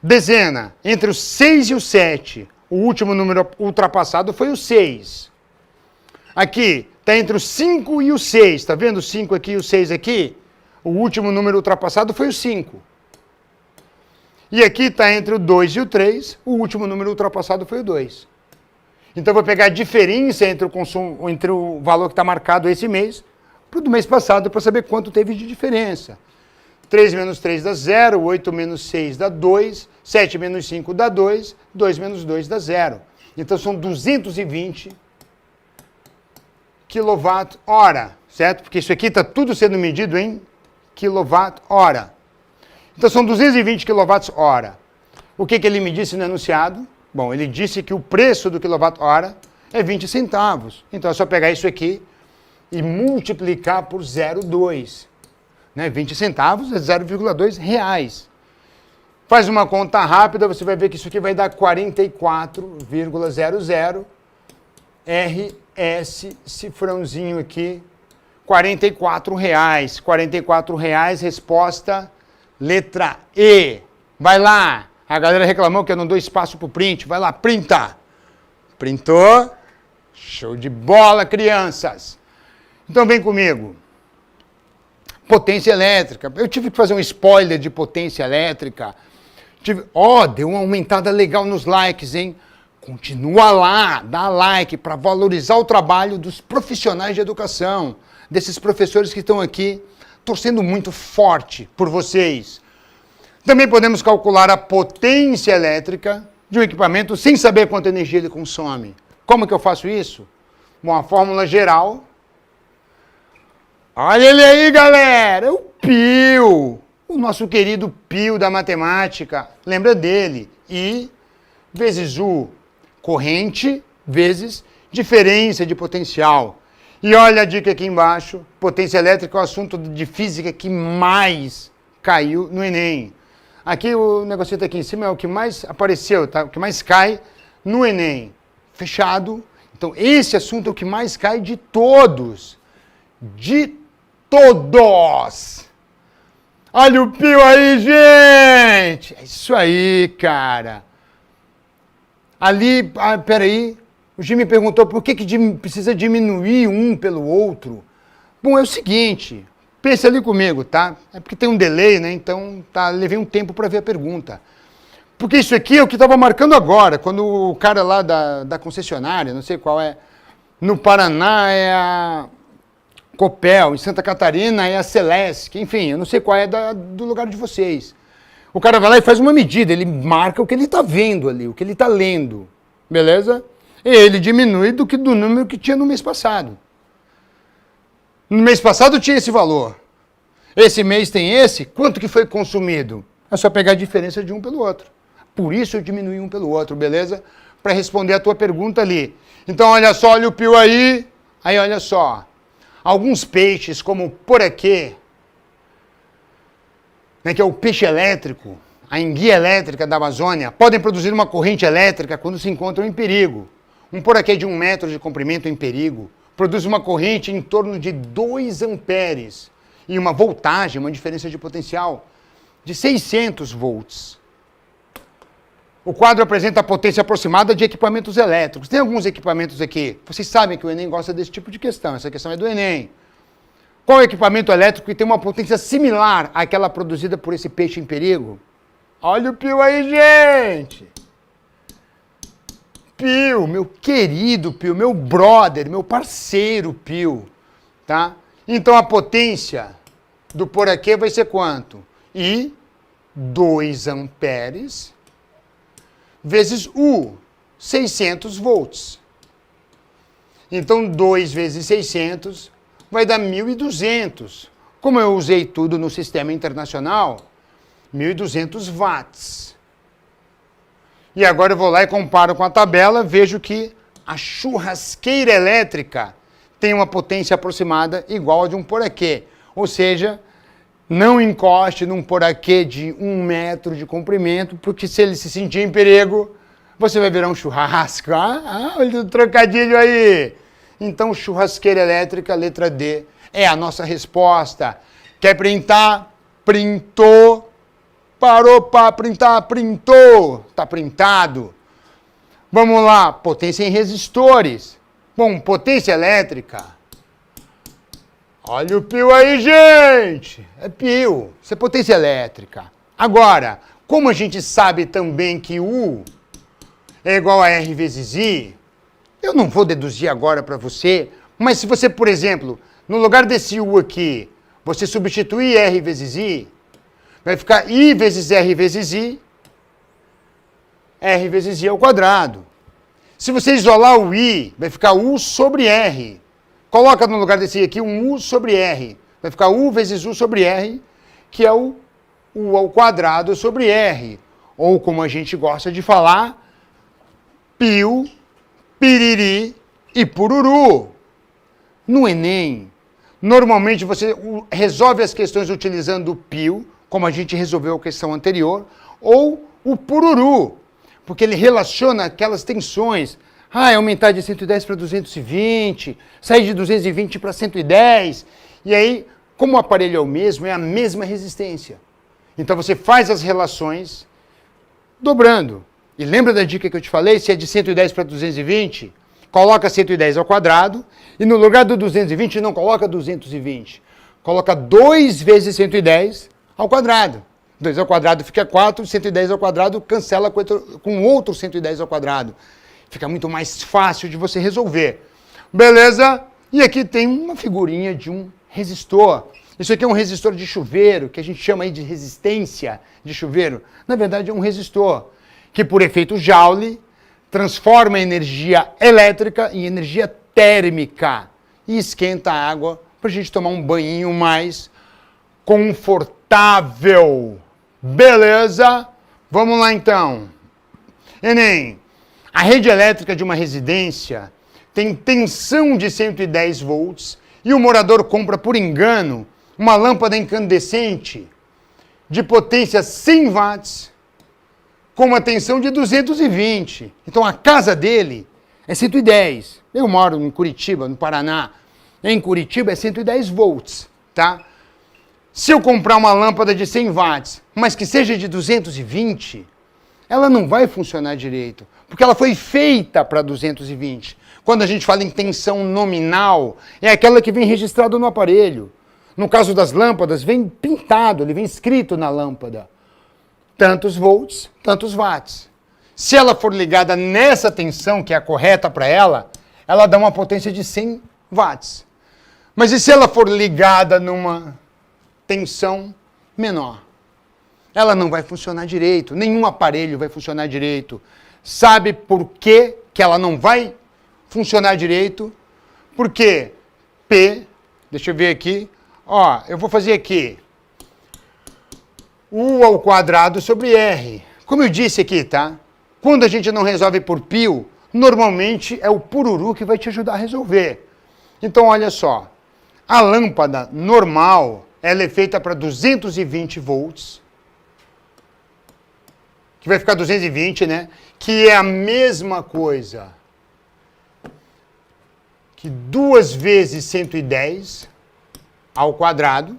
Dezena. Entre o 6 e o 7. O último número ultrapassado foi o 6. Aqui, está entre o 5 e o 6. Está vendo o 5 aqui e o 6 aqui? O último número ultrapassado foi o 5. E aqui está entre o 2 e o 3. O último número ultrapassado foi o 2. Então, eu vou pegar a diferença entre o consumo, entre o valor que está marcado esse mês para o do mês passado, para saber quanto teve de diferença. 3 menos 3 dá 0, 8 menos 6 dá 2, 7 menos 5 dá 2, 2 menos 2 dá 0. Então, são 220 kWh, certo? Porque isso aqui está tudo sendo medido em kWh. Então são 220 kWh. O que ele me disse no enunciado? Bom, ele disse que o preço do kWh é 20 centavos. Então é só pegar isso aqui e multiplicar por 0,2. Né? 20 centavos é 0,2 reais. Faz uma conta rápida, você vai ver que isso aqui vai dar 44,00 RS, cifrãozinho aqui, R$44. R$44, resposta, letra E. Vai lá. A galera reclamou que eu não dou espaço pro print. Vai lá, printa. Printou? Show de bola, crianças. Então vem comigo. Potência elétrica. Eu tive que fazer um spoiler de potência elétrica. Deu uma aumentada legal nos likes, hein? Continua lá, dá like para valorizar o trabalho dos profissionais de educação, desses professores que estão aqui torcendo muito forte por vocês. Também podemos calcular a potência elétrica de um equipamento sem saber quanta energia ele consome. Como que eu faço isso? Bom, a fórmula geral. Olha ele aí, galera! O Pio! O nosso querido Pio da matemática. Lembra dele? I vezes U. Corrente vezes diferença de potencial. E olha a dica aqui embaixo. Potência elétrica é o assunto de física que mais caiu no Enem. Aqui o negocinho aqui em cima é o que mais apareceu, tá? O que mais cai no Enem. Fechado. Então esse assunto é o que mais cai de todos. De todos! Olha o Pio aí, gente! É isso aí, cara. Ali, peraí, o Jimmy perguntou por que precisa diminuir um pelo outro. Bom, é o seguinte, pensa ali comigo, tá? É porque tem um delay, né? Então, levei um tempo para ver a pergunta. Porque isso aqui é o que estava marcando agora, quando o cara lá da concessionária, não sei qual é, no Paraná é a Copel, em Santa Catarina é a Celesc, enfim, eu não sei qual é do lugar de vocês. O cara vai lá e faz uma medida, ele marca o que ele está vendo ali, o que ele está lendo, beleza? E ele diminui do número que tinha no mês passado. No mês passado tinha esse valor. Esse mês tem esse, quanto que foi consumido? É só pegar a diferença de um pelo outro. Por isso eu diminui um pelo outro, beleza? Para responder a tua pergunta ali. Então olha só, olha o pio aí olha só. Alguns peixes, como o poraquê, né, que é o peixe elétrico, a enguia elétrica da Amazônia, podem produzir uma corrente elétrica quando se encontram em perigo. Um poraquê de 1 metro de comprimento em perigo produz uma corrente em torno de 2 amperes e uma voltagem, uma diferença de potencial de 600 volts. O quadro apresenta a potência aproximada de equipamentos elétricos. Tem alguns equipamentos aqui. Vocês sabem que o Enem gosta desse tipo de questão. Essa questão é do Enem. Qual é o equipamento elétrico que tem uma potência similar àquela produzida por esse peixe em perigo? Olha o pio aí, gente! Pio, meu querido Pio, meu brother, meu parceiro Pio, tá? Então a potência do poraquê vai ser quanto? I, 2 amperes, vezes U, 600 volts. Então 2 vezes 600 vai dar 1.200. Como eu usei tudo no sistema internacional, 1.200 watts. E agora eu vou lá e comparo com a tabela, vejo que a churrasqueira elétrica tem uma potência aproximada igual a de um poraquê. Ou seja, não encoste num poraquê de 1 metro de comprimento, porque se ele se sentir em perigo, você vai virar um churrasco. Olha o trocadilho aí. Então, churrasqueira elétrica, letra D, é a nossa resposta. Quer printar? Printou. Parou para printar, printou, está printado. Vamos lá, potência em resistores. Bom, potência elétrica. Olha o pio aí, gente. É pio, isso é potência elétrica. Agora, como a gente sabe também que U é igual a R vezes I, eu não vou deduzir agora para você, mas se você, por exemplo, no lugar desse U aqui, você substituir R vezes I, vai ficar I vezes R vezes I, R vezes I ao quadrado. Se você isolar o I, vai ficar U sobre R. Coloca no lugar desse I aqui um U sobre R. Vai ficar U vezes U sobre R, que é o U ao quadrado sobre R. Ou, como a gente gosta de falar, pio, piriri e pururu. No Enem, normalmente você resolve as questões utilizando o pio, como a gente resolveu a questão anterior, ou o pururu, porque ele relaciona aquelas tensões. É aumentar de 110 para 220, sair de 220 para 110, e aí, como o aparelho é o mesmo, é a mesma resistência. Então você faz as relações dobrando. E lembra da dica que eu te falei? Se é de 110 para 220, coloca 110 ao quadrado, e no lugar do 220 não coloca 220. Coloca 2 vezes 110 ao quadrado. 2 ao quadrado fica 4, 110 ao quadrado cancela com outro 110 ao quadrado. Fica muito mais fácil de você resolver. Beleza? E aqui tem uma figurinha de um resistor. Isso aqui é um resistor de chuveiro, que a gente chama aí de resistência de chuveiro. Na verdade é um resistor que, por efeito Joule, transforma a energia elétrica em energia térmica e esquenta a água para a gente tomar um banhinho mais confortável. Beleza? Vamos lá então. Enem, a rede elétrica de uma residência tem tensão de 110 volts e o morador compra por engano uma lâmpada incandescente de potência 100 watts com uma tensão de 220. Então a casa dele é 110. Eu moro em Curitiba, no Paraná. Em Curitiba é 110 volts, tá? Se eu comprar uma lâmpada de 100 watts, mas que seja de 220, ela não vai funcionar direito, porque ela foi feita para 220. Quando a gente fala em tensão nominal, é aquela que vem registrado no aparelho. No caso das lâmpadas, vem pintado, ele vem escrito na lâmpada. Tantos volts, tantos watts. Se ela for ligada nessa tensão, que é a correta para ela, ela dá uma potência de 100 watts. Mas e se ela for ligada numa tensão menor? Ela não vai funcionar direito, nenhum aparelho vai funcionar direito. Sabe por que ela não vai funcionar direito? Porque P, deixa eu ver aqui, ó, eu vou fazer aqui U ao quadrado sobre R. Como eu disse aqui, tá? Quando a gente não resolve por pio, normalmente é o pururu que vai te ajudar a resolver. Então, olha só, a lâmpada normal, ela é feita para 220 volts, que vai ficar 220, né? Que é a mesma coisa que 2 vezes 110 ao quadrado,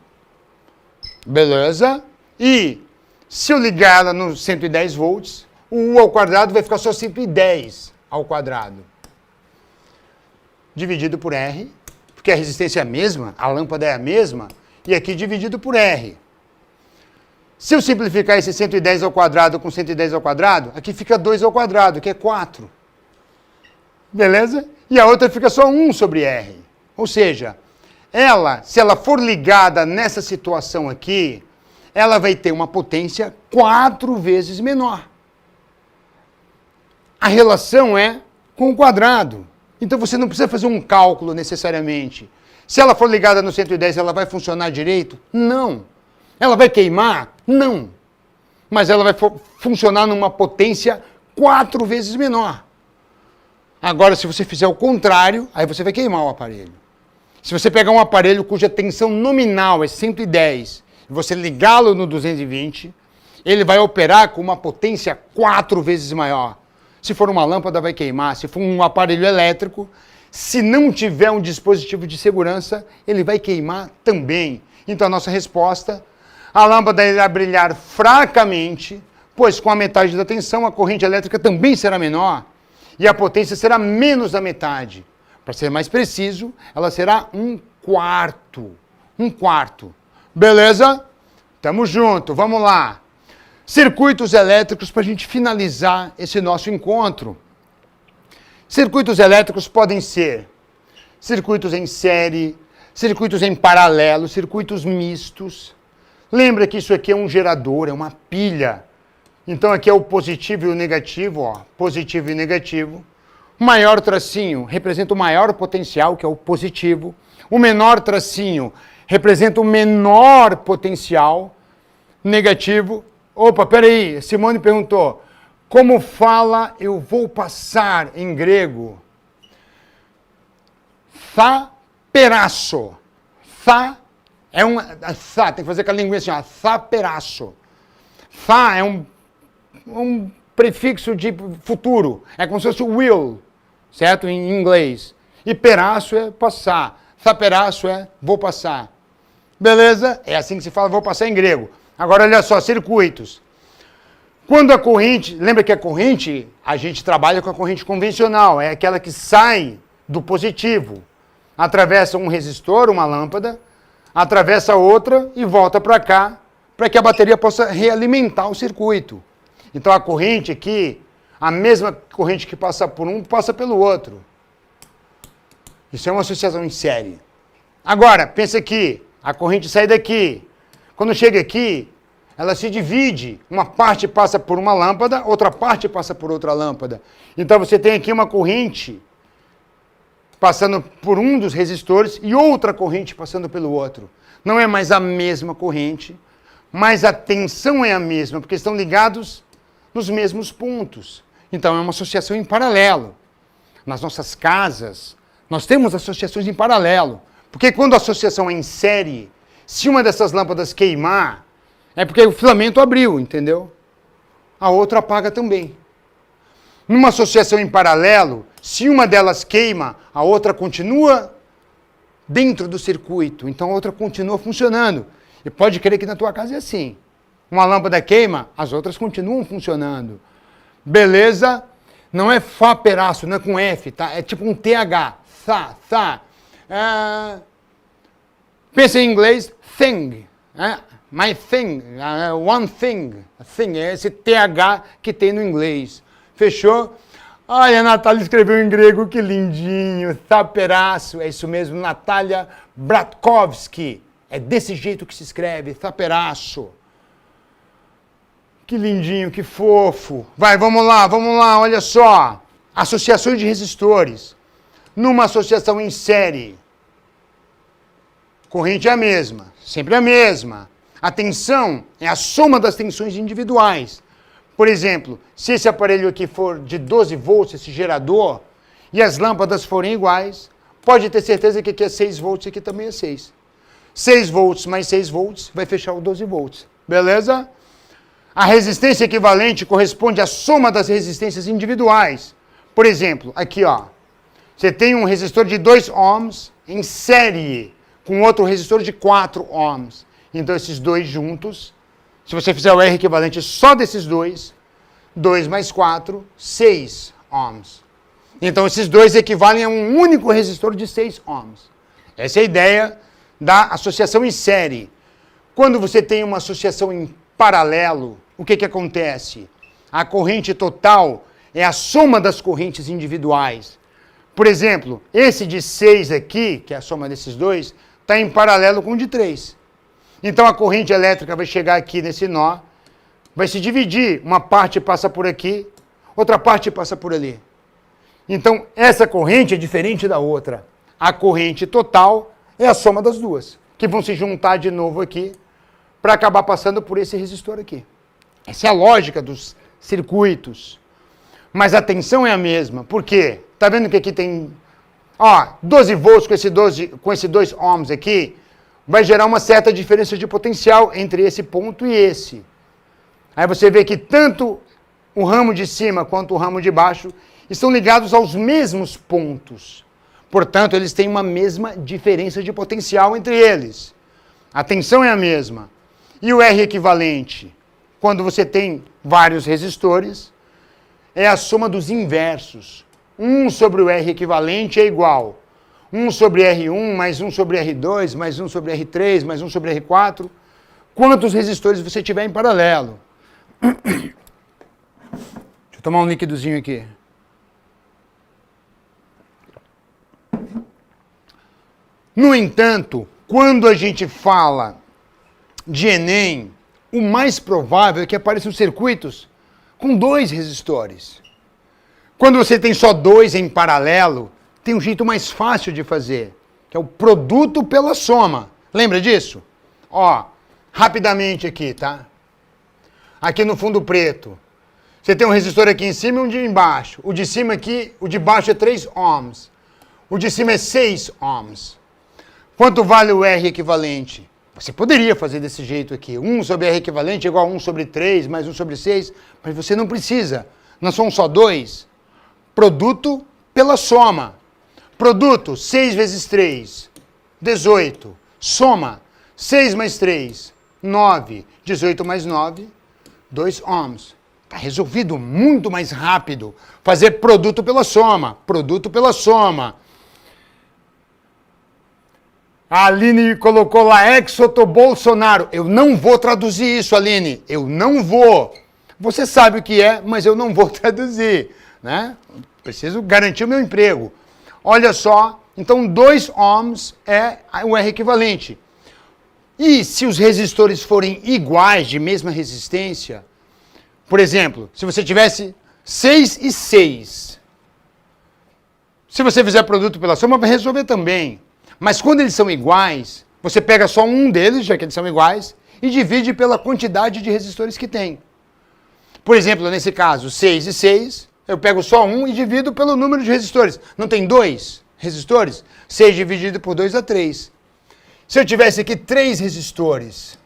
beleza? E se eu ligar ela no 110 volts, o U ao quadrado vai ficar só 110 ao quadrado. Dividido por R, porque a resistência é a mesma, a lâmpada é a mesma, e aqui dividido por R. Se eu simplificar esse 110 ao quadrado com 110 ao quadrado, aqui fica 2 ao quadrado, que é 4. Beleza? E a outra fica só 1 sobre R. Ou seja, ela, se ela for ligada nessa situação aqui, ela vai ter uma potência 4 vezes menor. A relação é com o quadrado. Então você não precisa fazer um cálculo necessariamente. Se ela for ligada no 110, ela vai funcionar direito? Não. Ela vai queimar? Não. Mas ela vai funcionar numa potência 4 vezes menor. Agora, se você fizer o contrário, aí você vai queimar o aparelho. Se você pegar um aparelho cuja tensão nominal é 110 e você ligá-lo no 220, ele vai operar com uma potência 4 vezes maior. Se for uma lâmpada, vai queimar. Se for um aparelho elétrico, se não tiver um dispositivo de segurança, ele vai queimar também. Então, a nossa resposta, a lâmpada irá brilhar fracamente, pois com a metade da tensão, a corrente elétrica também será menor e a potência será menos da metade. Para ser mais preciso, ela será 1/4. 1/4. Beleza? Tamo junto, vamos lá. Circuitos elétricos para a gente finalizar esse nosso encontro. Circuitos elétricos podem ser circuitos em série, circuitos em paralelo, circuitos mistos. Lembra que isso aqui é um gerador, é uma pilha. Então aqui é o positivo e o negativo, ó, positivo e negativo. O maior tracinho representa o maior potencial, que é o positivo. O menor tracinho representa o menor potencial, negativo. Opa, peraí, Simone perguntou, como fala eu vou passar em grego? Thaperasso. Tha é um... Tha, tem que fazer com a linguinha assim, ó, thaperasso. Tha é um prefixo de futuro, é como se fosse will, certo? Em inglês. E perasso é passar. Thaperasso é vou passar. Beleza? É assim que se fala, vou passar em grego. Agora, olha só, circuitos. Quando a corrente, lembra que a corrente, a gente trabalha com a corrente convencional, é aquela que sai do positivo, atravessa um resistor, uma lâmpada, atravessa outra e volta para cá, para que a bateria possa realimentar o circuito. Então a corrente aqui, a mesma corrente que passa por um, passa pelo outro. Isso é uma associação em série. Agora, pensa aqui, a corrente sai daqui. Quando chega aqui, ela se divide. Uma parte passa por uma lâmpada, outra parte passa por outra lâmpada. Então você tem aqui uma corrente passando por um dos resistores e outra corrente passando pelo outro. Não é mais a mesma corrente, mas a tensão é a mesma, porque estão ligados nos mesmos pontos. Então é uma associação em paralelo. Nas nossas casas, nós temos associações em paralelo. Porque quando a associação é em série, se uma dessas lâmpadas queimar, é porque o filamento abriu, entendeu? A outra apaga também. Numa associação em paralelo, se uma delas queima, a outra continua dentro do circuito. Então a outra continua funcionando. E pode crer que na tua casa é assim. Uma lâmpada queima, as outras continuam funcionando. Beleza? Não é faperaço, não é com F, tá? É tipo um TH. Tá. Pensa em inglês, thing. My thing, one thing. Thing, é esse TH que tem no inglês. Fechou? Ai, a Natália escreveu em grego, que lindinho. Taperaço, é isso mesmo, Natália Bratkowski. É desse jeito que se escreve, taperaço. Que lindinho, que fofo. Vai, vamos lá, olha só. Associações de resistores. Numa associação em série, corrente é a mesma, sempre a mesma. A tensão é a soma das tensões individuais. Por exemplo, se esse aparelho aqui for de 12 volts, esse gerador, e as lâmpadas forem iguais, pode ter certeza que aqui é 6 volts e aqui também é 6. 6 volts mais 6 volts vai fechar o 12 volts. Beleza? A resistência equivalente corresponde à soma das resistências individuais. Por exemplo, aqui ó, você tem um resistor de 2 ohms em série com outro resistor de 4 ohms. Então esses dois juntos, se você fizer o R equivalente só desses dois, 2 mais 4, 6 ohms. Então esses dois equivalem a um único resistor de 6 ohms. Essa é a ideia da associação em série. Quando você tem uma associação em paralelo, o que acontece? A corrente total é a soma das correntes individuais. Por exemplo, esse de 6 aqui, que é a soma desses dois, está em paralelo com o de 3. Então a corrente elétrica vai chegar aqui nesse nó, vai se dividir, uma parte passa por aqui, outra parte passa por ali. Então essa corrente é diferente da outra. A corrente total é a soma das duas, que vão se juntar de novo aqui, para acabar passando por esse resistor aqui. Essa é a lógica dos circuitos. Mas a tensão é a mesma. Por quê? Tá vendo que aqui tem 12 volts com esse 2 ohms aqui? Vai gerar uma certa diferença de potencial entre esse ponto e esse. Aí você vê que tanto o ramo de cima quanto o ramo de baixo estão ligados aos mesmos pontos. Portanto, eles têm uma mesma diferença de potencial entre eles. A tensão é a mesma. E o R equivalente, quando você tem vários resistores, é a soma dos inversos. 1 sobre o R equivalente é igual 1 sobre R1, mais 1 sobre R2, mais 1 sobre R3, mais 1 sobre R4. Quantos resistores você tiver em paralelo. Deixa eu tomar um líquidozinho aqui. No entanto, quando a gente fala de Enem, o mais provável é que apareçam circuitos com 2 resistores. Quando você tem só 2 em paralelo, tem um jeito mais fácil de fazer, que é o produto pela soma. Lembra disso? Ó, rapidamente aqui, tá? Aqui no fundo preto, você tem um resistor aqui em cima e um de embaixo. O de cima aqui, o de baixo é 3 ohms. O de cima é 6 ohms. Quanto vale o R equivalente? Você poderia fazer desse jeito aqui. 1 sobre R equivalente é igual a 1 sobre 3, mais 1 sobre 6, mas você não precisa. Nós somos só 2. Produto pela soma. Produto, 6 vezes 3, 18. Soma, 6 mais 3, 9. 18 mais 9, 2 ohms. Está resolvido muito mais rápido. Fazer produto pela soma. Produto pela soma. A Aline colocou lá, Exoto Bolsonaro. Eu não vou traduzir isso, Aline. Eu não vou. Você sabe o que é, mas eu não vou traduzir. Né? Preciso garantir o meu emprego. Olha só, então 2 ohms é o R equivalente. E se os resistores forem iguais, de mesma resistência, por exemplo, se você tivesse 6 e 6, se você fizer produto pela soma, vai resolver também. Mas quando eles são iguais, você pega só um deles, já que eles são iguais, e divide pela quantidade de resistores que tem. Por exemplo, nesse caso, 6 e 6, eu pego só um e divido pelo número de resistores. Não tem 2 resistores? 6 dividido por 2 dá 3. Se eu tivesse aqui 3 resistores,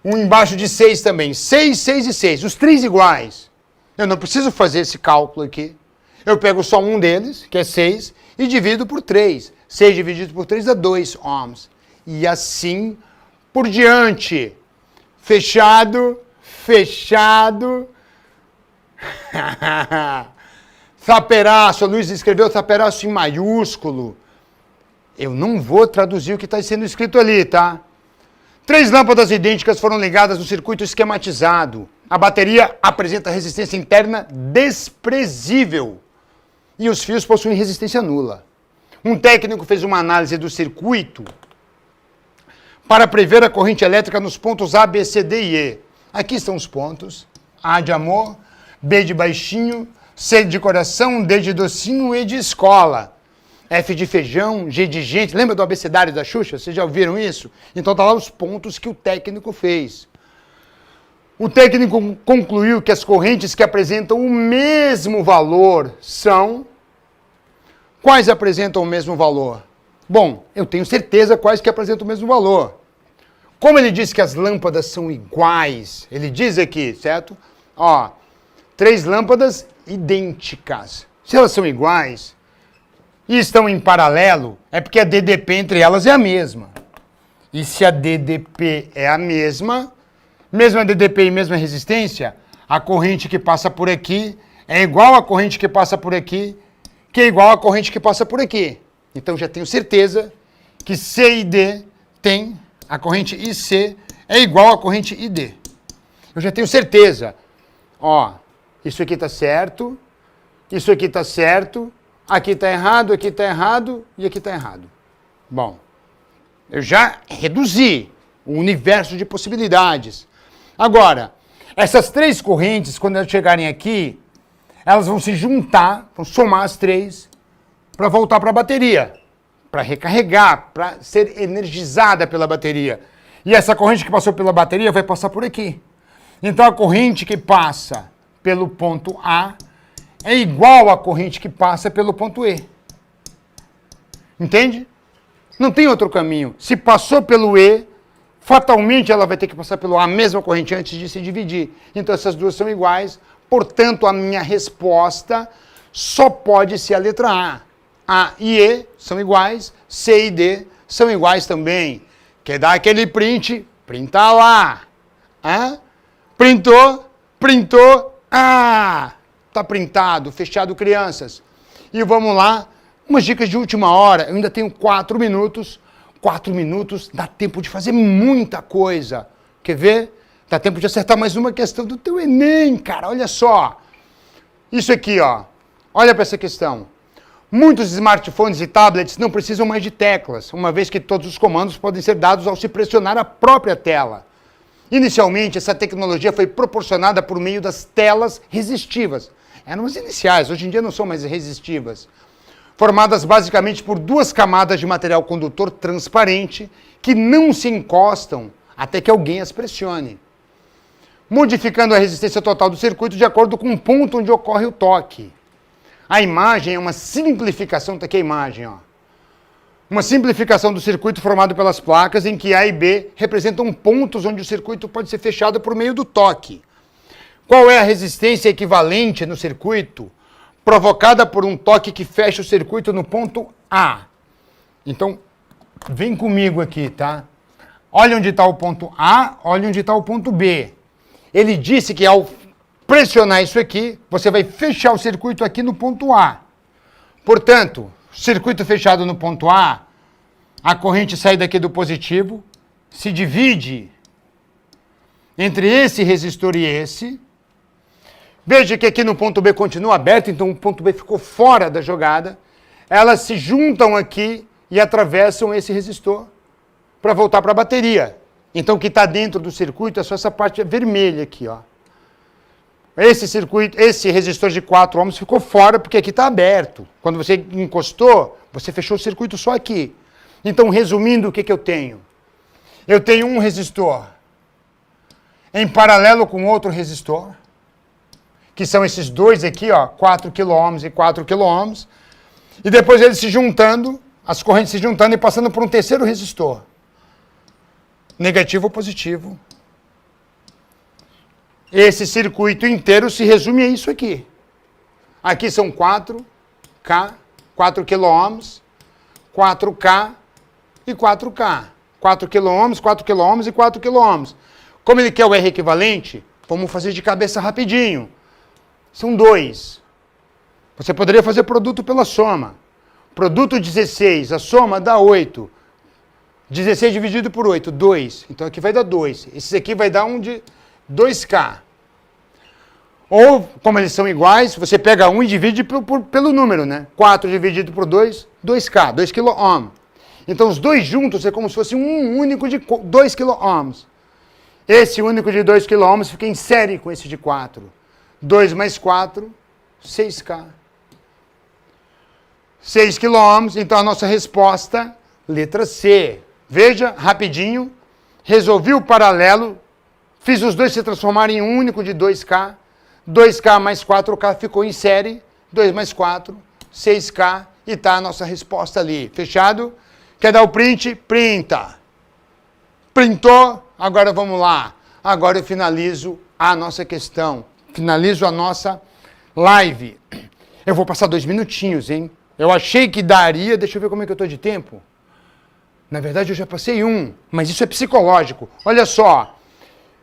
um embaixo de 6 também, 6, 6 e 6, os 3 iguais, eu não preciso fazer esse cálculo aqui. Eu pego só um deles, que é 6, e divido por 3. 6 dividido por 3 dá 2 ohms. E assim por diante. Fechado, fechado. Zaperaço, o Luiz escreveu zaperaço em maiúsculo. Eu não vou traduzir o que está sendo escrito ali, tá? 3 lâmpadas idênticas foram ligadas no circuito esquematizado. A bateria apresenta resistência interna desprezível. E os fios possuem resistência nula. Um técnico fez uma análise do circuito para prever a corrente elétrica nos pontos A, B, C, D e E. Aqui estão os pontos. A de amor, B de baixinho, C de coração, D de docinho, E de escola. F de feijão, G de gente. Lembra do abecedário da Xuxa? Vocês já ouviram isso? Então tá lá os pontos que o técnico fez. O técnico concluiu que as correntes que apresentam o mesmo valor são... Quais apresentam o mesmo valor? Bom, eu tenho certeza quais que apresentam o mesmo valor. Como ele diz que as lâmpadas são iguais, ele diz aqui, certo? Ó, 3 lâmpadas idênticas. Se elas são iguais e estão em paralelo, é porque a DDP entre elas é a mesma. E se a DDP é a mesma DDP e mesma resistência, a corrente que passa por aqui é igual à corrente que passa por aqui, que é igual à corrente que passa por aqui. Então já tenho certeza que C e D tem, a corrente IC é igual à corrente ID. Eu já tenho certeza. Ó, isso aqui está certo, isso aqui está certo, aqui está errado e aqui está errado. Bom, eu já reduzi o universo de possibilidades. Agora, essas 3 correntes, quando elas chegarem aqui, elas vão se juntar, vão somar as 3 para voltar para a bateria, para recarregar, para ser energizada pela bateria. E essa corrente que passou pela bateria vai passar por aqui. Então a corrente que passa pelo ponto A é igual à corrente que passa pelo ponto E. Entende? Não tem outro caminho. Se passou pelo E, fatalmente ela vai ter que passar pelo A, a mesma corrente, antes de se dividir. Então essas duas são iguais, portanto a minha resposta só pode ser a letra A. A e E são iguais, C e D são iguais também. Quer dar aquele print? Printa lá. Hã? Printou. Ah! Tá printado, fechado, crianças. E vamos lá, umas dicas de última hora. Eu ainda tenho 4 minutos. 4 minutos dá tempo de fazer muita coisa. Quer ver? Dá tempo de acertar mais uma questão do teu Enem, cara. Olha só. Isso aqui, ó. Olha para essa questão. Muitos smartphones e tablets não precisam mais de teclas, uma vez que todos os comandos podem ser dados ao se pressionar a própria tela. Inicialmente, essa tecnologia foi proporcionada por meio das telas resistivas. Eram as iniciais, hoje em dia não são mais resistivas. Formadas basicamente por 2 camadas de material condutor transparente que não se encostam até que alguém as pressione, modificando a resistência total do circuito de acordo com o ponto onde ocorre o toque. A imagem é uma simplificação, tá aqui a imagem, ó. Uma simplificação do circuito formado pelas placas em que A e B representam pontos onde o circuito pode ser fechado por meio do toque. Qual é a resistência equivalente no circuito provocada por um toque que fecha o circuito no ponto A? Então, vem comigo aqui, tá? Olha onde está o ponto A, olha onde está o ponto B. Ele disse que ao pressionar isso aqui, você vai fechar o circuito aqui no ponto A. Portanto, circuito fechado no ponto A, a corrente sai daqui do positivo, se divide entre esse resistor e esse. Veja que aqui no ponto B continua aberto, então o ponto B ficou fora da jogada. Elas se juntam aqui e atravessam esse resistor para voltar para a bateria. Então o que está dentro do circuito é só essa parte vermelha aqui, ó. Esse resistor de 4 ohms ficou fora porque aqui está aberto. Quando você encostou, você fechou o circuito só aqui. Então, resumindo, o que eu tenho? Eu tenho um resistor em paralelo com outro resistor, que são esses dois aqui, ó, 4 kΩ e 4 kΩ, e depois eles se juntando, as correntes se juntando e passando por um terceiro resistor. Negativo ou positivo. Esse circuito inteiro se resume a isso aqui. Aqui são 4K, 4 kΩ, 4K e 4K. 4 kΩ, 4 kΩ e 4 kΩ. Como ele quer o R equivalente, vamos fazer de cabeça rapidinho. São 2. Você poderia fazer produto pela soma. Produto 16, a soma dá 8. 16 dividido por 8, 2. Então aqui vai dar 2. Esse aqui vai dar um de 2K. Ou, como eles são iguais, você pega 1 e divide pelo número, né? 4 dividido por 2, 2K, 2 kΩ. Então os dois juntos é como se fosse um único de 2 kΩ. Esse único de 2 kΩ fica em série com esse de 4. 2 mais 4, 6K. 6 kΩ, então a nossa resposta, letra C. Veja, rapidinho, resolvi o paralelo, fiz os dois se transformarem em um único de 2K, 2K mais 4K ficou em série, 2 mais 4, 6K, e está a nossa resposta ali. Fechado? Quer dar o print? Printa. Printou? Agora vamos lá. Agora eu finalizo a nossa questão. Finalizo a nossa live. Eu vou passar 2 minutinhos, hein? Eu achei que daria, deixa eu ver como é que eu estou de tempo. Na verdade eu já passei 1, mas isso é psicológico. Olha só.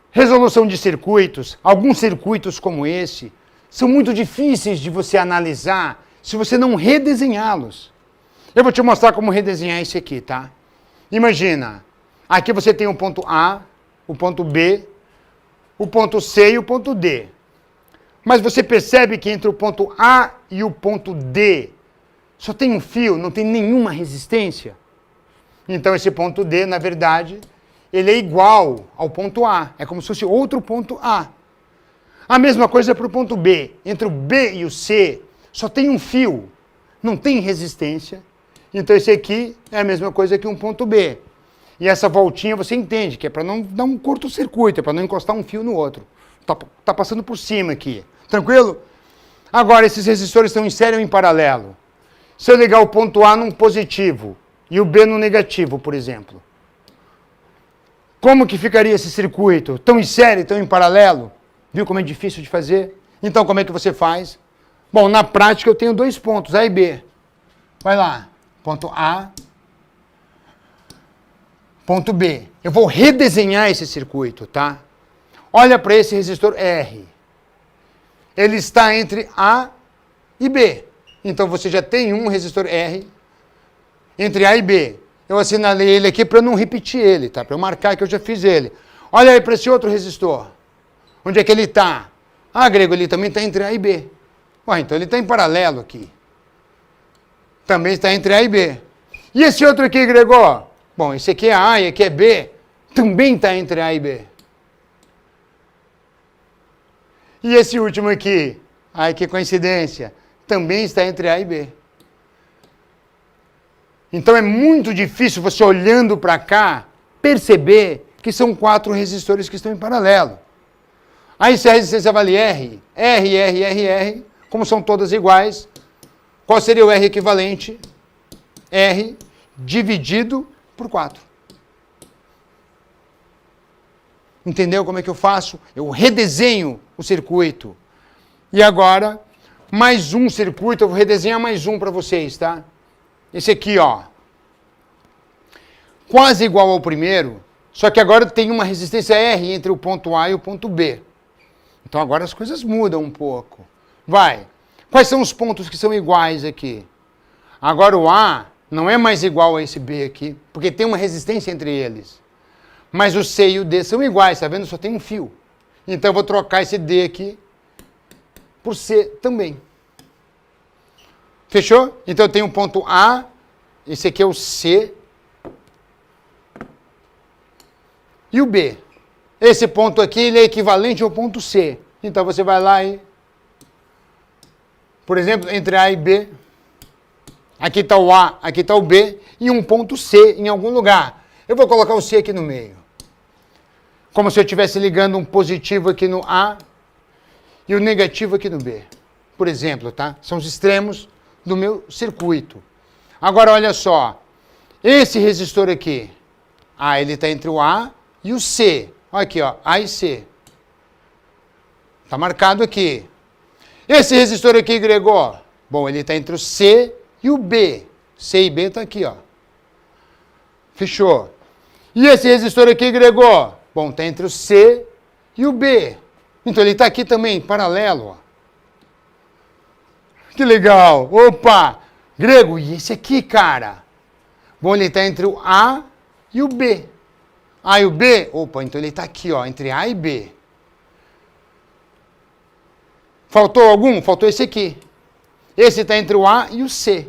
Resolução de circuitos, alguns circuitos como esse, são muito difíceis de você analisar se você não redesenhá-los. Eu vou te mostrar como redesenhar esse aqui, tá? Imagina, aqui você tem o ponto A, o ponto B, o ponto C e o ponto D. Mas você percebe que entre o ponto A e o ponto D só tem um fio, não tem nenhuma resistência? Então esse ponto D, na verdade, ele é igual ao ponto A. É como se fosse outro ponto A. A mesma coisa para o ponto B. Entre o B e o C, só tem um fio. Não tem resistência. Então esse aqui é a mesma coisa que um ponto B. E essa voltinha você entende, que é para não dar um curto-circuito, é para não encostar um fio no outro. Tá passando por cima aqui. Tranquilo? Agora, esses resistores estão em série ou em paralelo? Se eu ligar o ponto A num positivo e o B no negativo, por exemplo, como que ficaria esse circuito? Estão em série, estão em paralelo? Viu como é difícil de fazer? Então, como é que você faz? Bom, na prática eu tenho 2 pontos, A e B. Vai lá, ponto A, ponto B. Eu vou redesenhar esse circuito, tá? Olha para esse resistor R. Ele está entre A e B. Então você já tem um resistor R entre A e B. Eu assinalei ele aqui para não repetir ele, tá? Para eu marcar que eu já fiz ele. Olha aí para esse outro resistor. Onde é que ele está? Ah, Grego, ele também está entre A e B. Ué, então ele está em paralelo aqui. Também está entre A e B. E esse outro aqui, Gregor? Bom, esse aqui é A e aqui é B. Também está entre A e B. E esse último aqui? Ai, que coincidência. Também está entre A e B. Então é muito difícil você, olhando para cá, perceber que são 4 resistores que estão em paralelo. Aí se a resistência vale R, como são todas iguais, qual seria o R equivalente? R dividido por 4. Entendeu como é que eu faço? Eu redesenho o circuito. E agora, mais um circuito, eu vou redesenhar mais um para vocês, tá? Esse aqui, ó. Quase igual ao primeiro, só que agora tem uma resistência R entre o ponto A e o ponto B. Então agora as coisas mudam um pouco. Vai. Quais são os pontos que são iguais aqui? Agora o A não é mais igual a esse B aqui, porque tem uma resistência entre eles. Mas o C e o D são iguais, tá vendo? Só tem um fio. Então eu vou trocar esse D aqui por C também. Fechou? Então eu tenho um ponto A, esse aqui é o C, e o B. Esse ponto aqui ele é equivalente ao ponto C. Então você vai lá e, por exemplo, entre A e B, aqui está o A, aqui está o B, e um ponto C em algum lugar. Eu vou colocar o C aqui no meio. Como se eu estivesse ligando um positivo aqui no A e o negativo aqui no B. Por exemplo, tá? São os extremos do meu circuito. Agora, olha só. Esse resistor aqui, ele está entre o A e o C. Olha aqui, ó, A e C. Está marcado aqui. Esse resistor aqui, Gregor, bom, ele está entre o C e o B. C e B está aqui, ó. Fechou. E esse resistor aqui, Gregor, bom, está entre o C e o B. Então ele está aqui também, paralelo, ó. Que legal. Opa! Grego, e esse aqui, cara? Bom, ele está entre o A e o B. A e o B? Opa, então ele está aqui, ó, entre A e B. Faltou algum? Faltou esse aqui. Esse está entre o A e o C.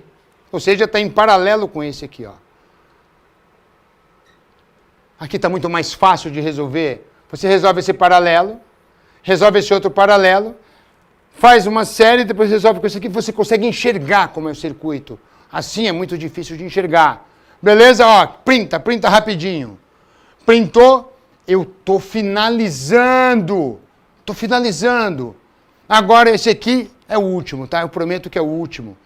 Ou seja, está em paralelo com esse aqui, ó. Aqui está muito mais fácil de resolver. Você resolve esse paralelo, resolve esse outro paralelo, faz uma série, depois resolve com esse aqui, você consegue enxergar como é o circuito. Assim é muito difícil de enxergar. Beleza? Ó, printa rapidinho. Printou, eu tô finalizando. Tô finalizando. Agora esse aqui é o último, tá? Eu prometo que é o último.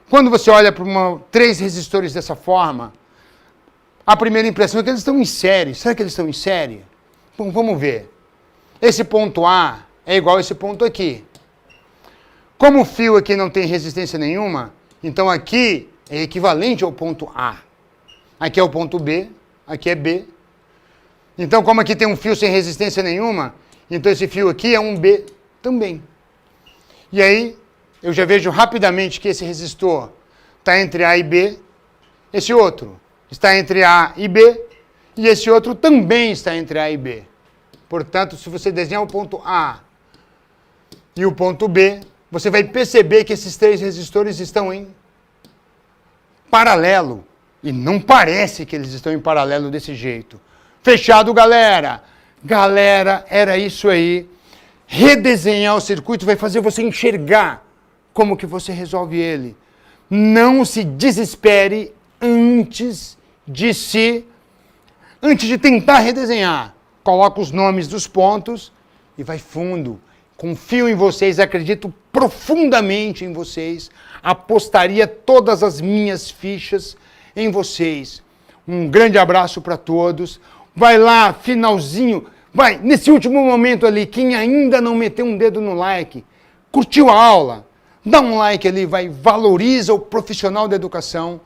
Quando você olha para 3 resistores dessa forma, a primeira impressão é que eles estão em série. Será que eles estão em série? Bom, vamos ver. Esse ponto A é igual a esse ponto aqui. Como o fio aqui não tem resistência nenhuma, então aqui é equivalente ao ponto A. Aqui é o ponto B, aqui é B. Então, como aqui tem um fio sem resistência nenhuma, então esse fio aqui é um B também. E aí, eu já vejo rapidamente que esse resistor está entre A e B, esse outro está entre A e B, e esse outro também está entre A e B. Portanto, se você desenhar o ponto A e o ponto B, você vai perceber que esses 3 resistores estão em paralelo. E não parece que eles estão em paralelo desse jeito. Fechado, galera? Galera, era isso aí. Redesenhar o circuito vai fazer você enxergar como que você resolve ele. Não se desespere antes de tentar redesenhar. Coloca os nomes dos pontos e vai fundo. Confio em vocês, acredito profundamente em vocês. Apostaria todas as minhas fichas em vocês. Um grande abraço para todos. Vai lá, finalzinho. Vai, nesse último momento ali, quem ainda não meteu um dedo no like, curtiu a aula, dá um like ali, vai, valoriza o profissional da educação.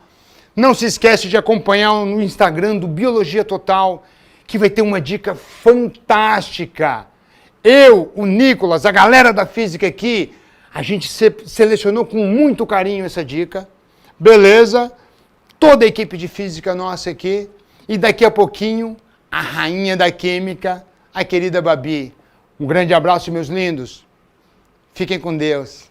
Não se esquece de acompanhar no Instagram do Biologia Total, que vai ter uma dica fantástica. Eu, o Nicolas, a galera da física aqui, a gente selecionou com muito carinho essa dica. Beleza? Toda a equipe de física nossa aqui. E daqui a pouquinho, a rainha da química, a querida Babi. Um grande abraço, meus lindos. Fiquem com Deus.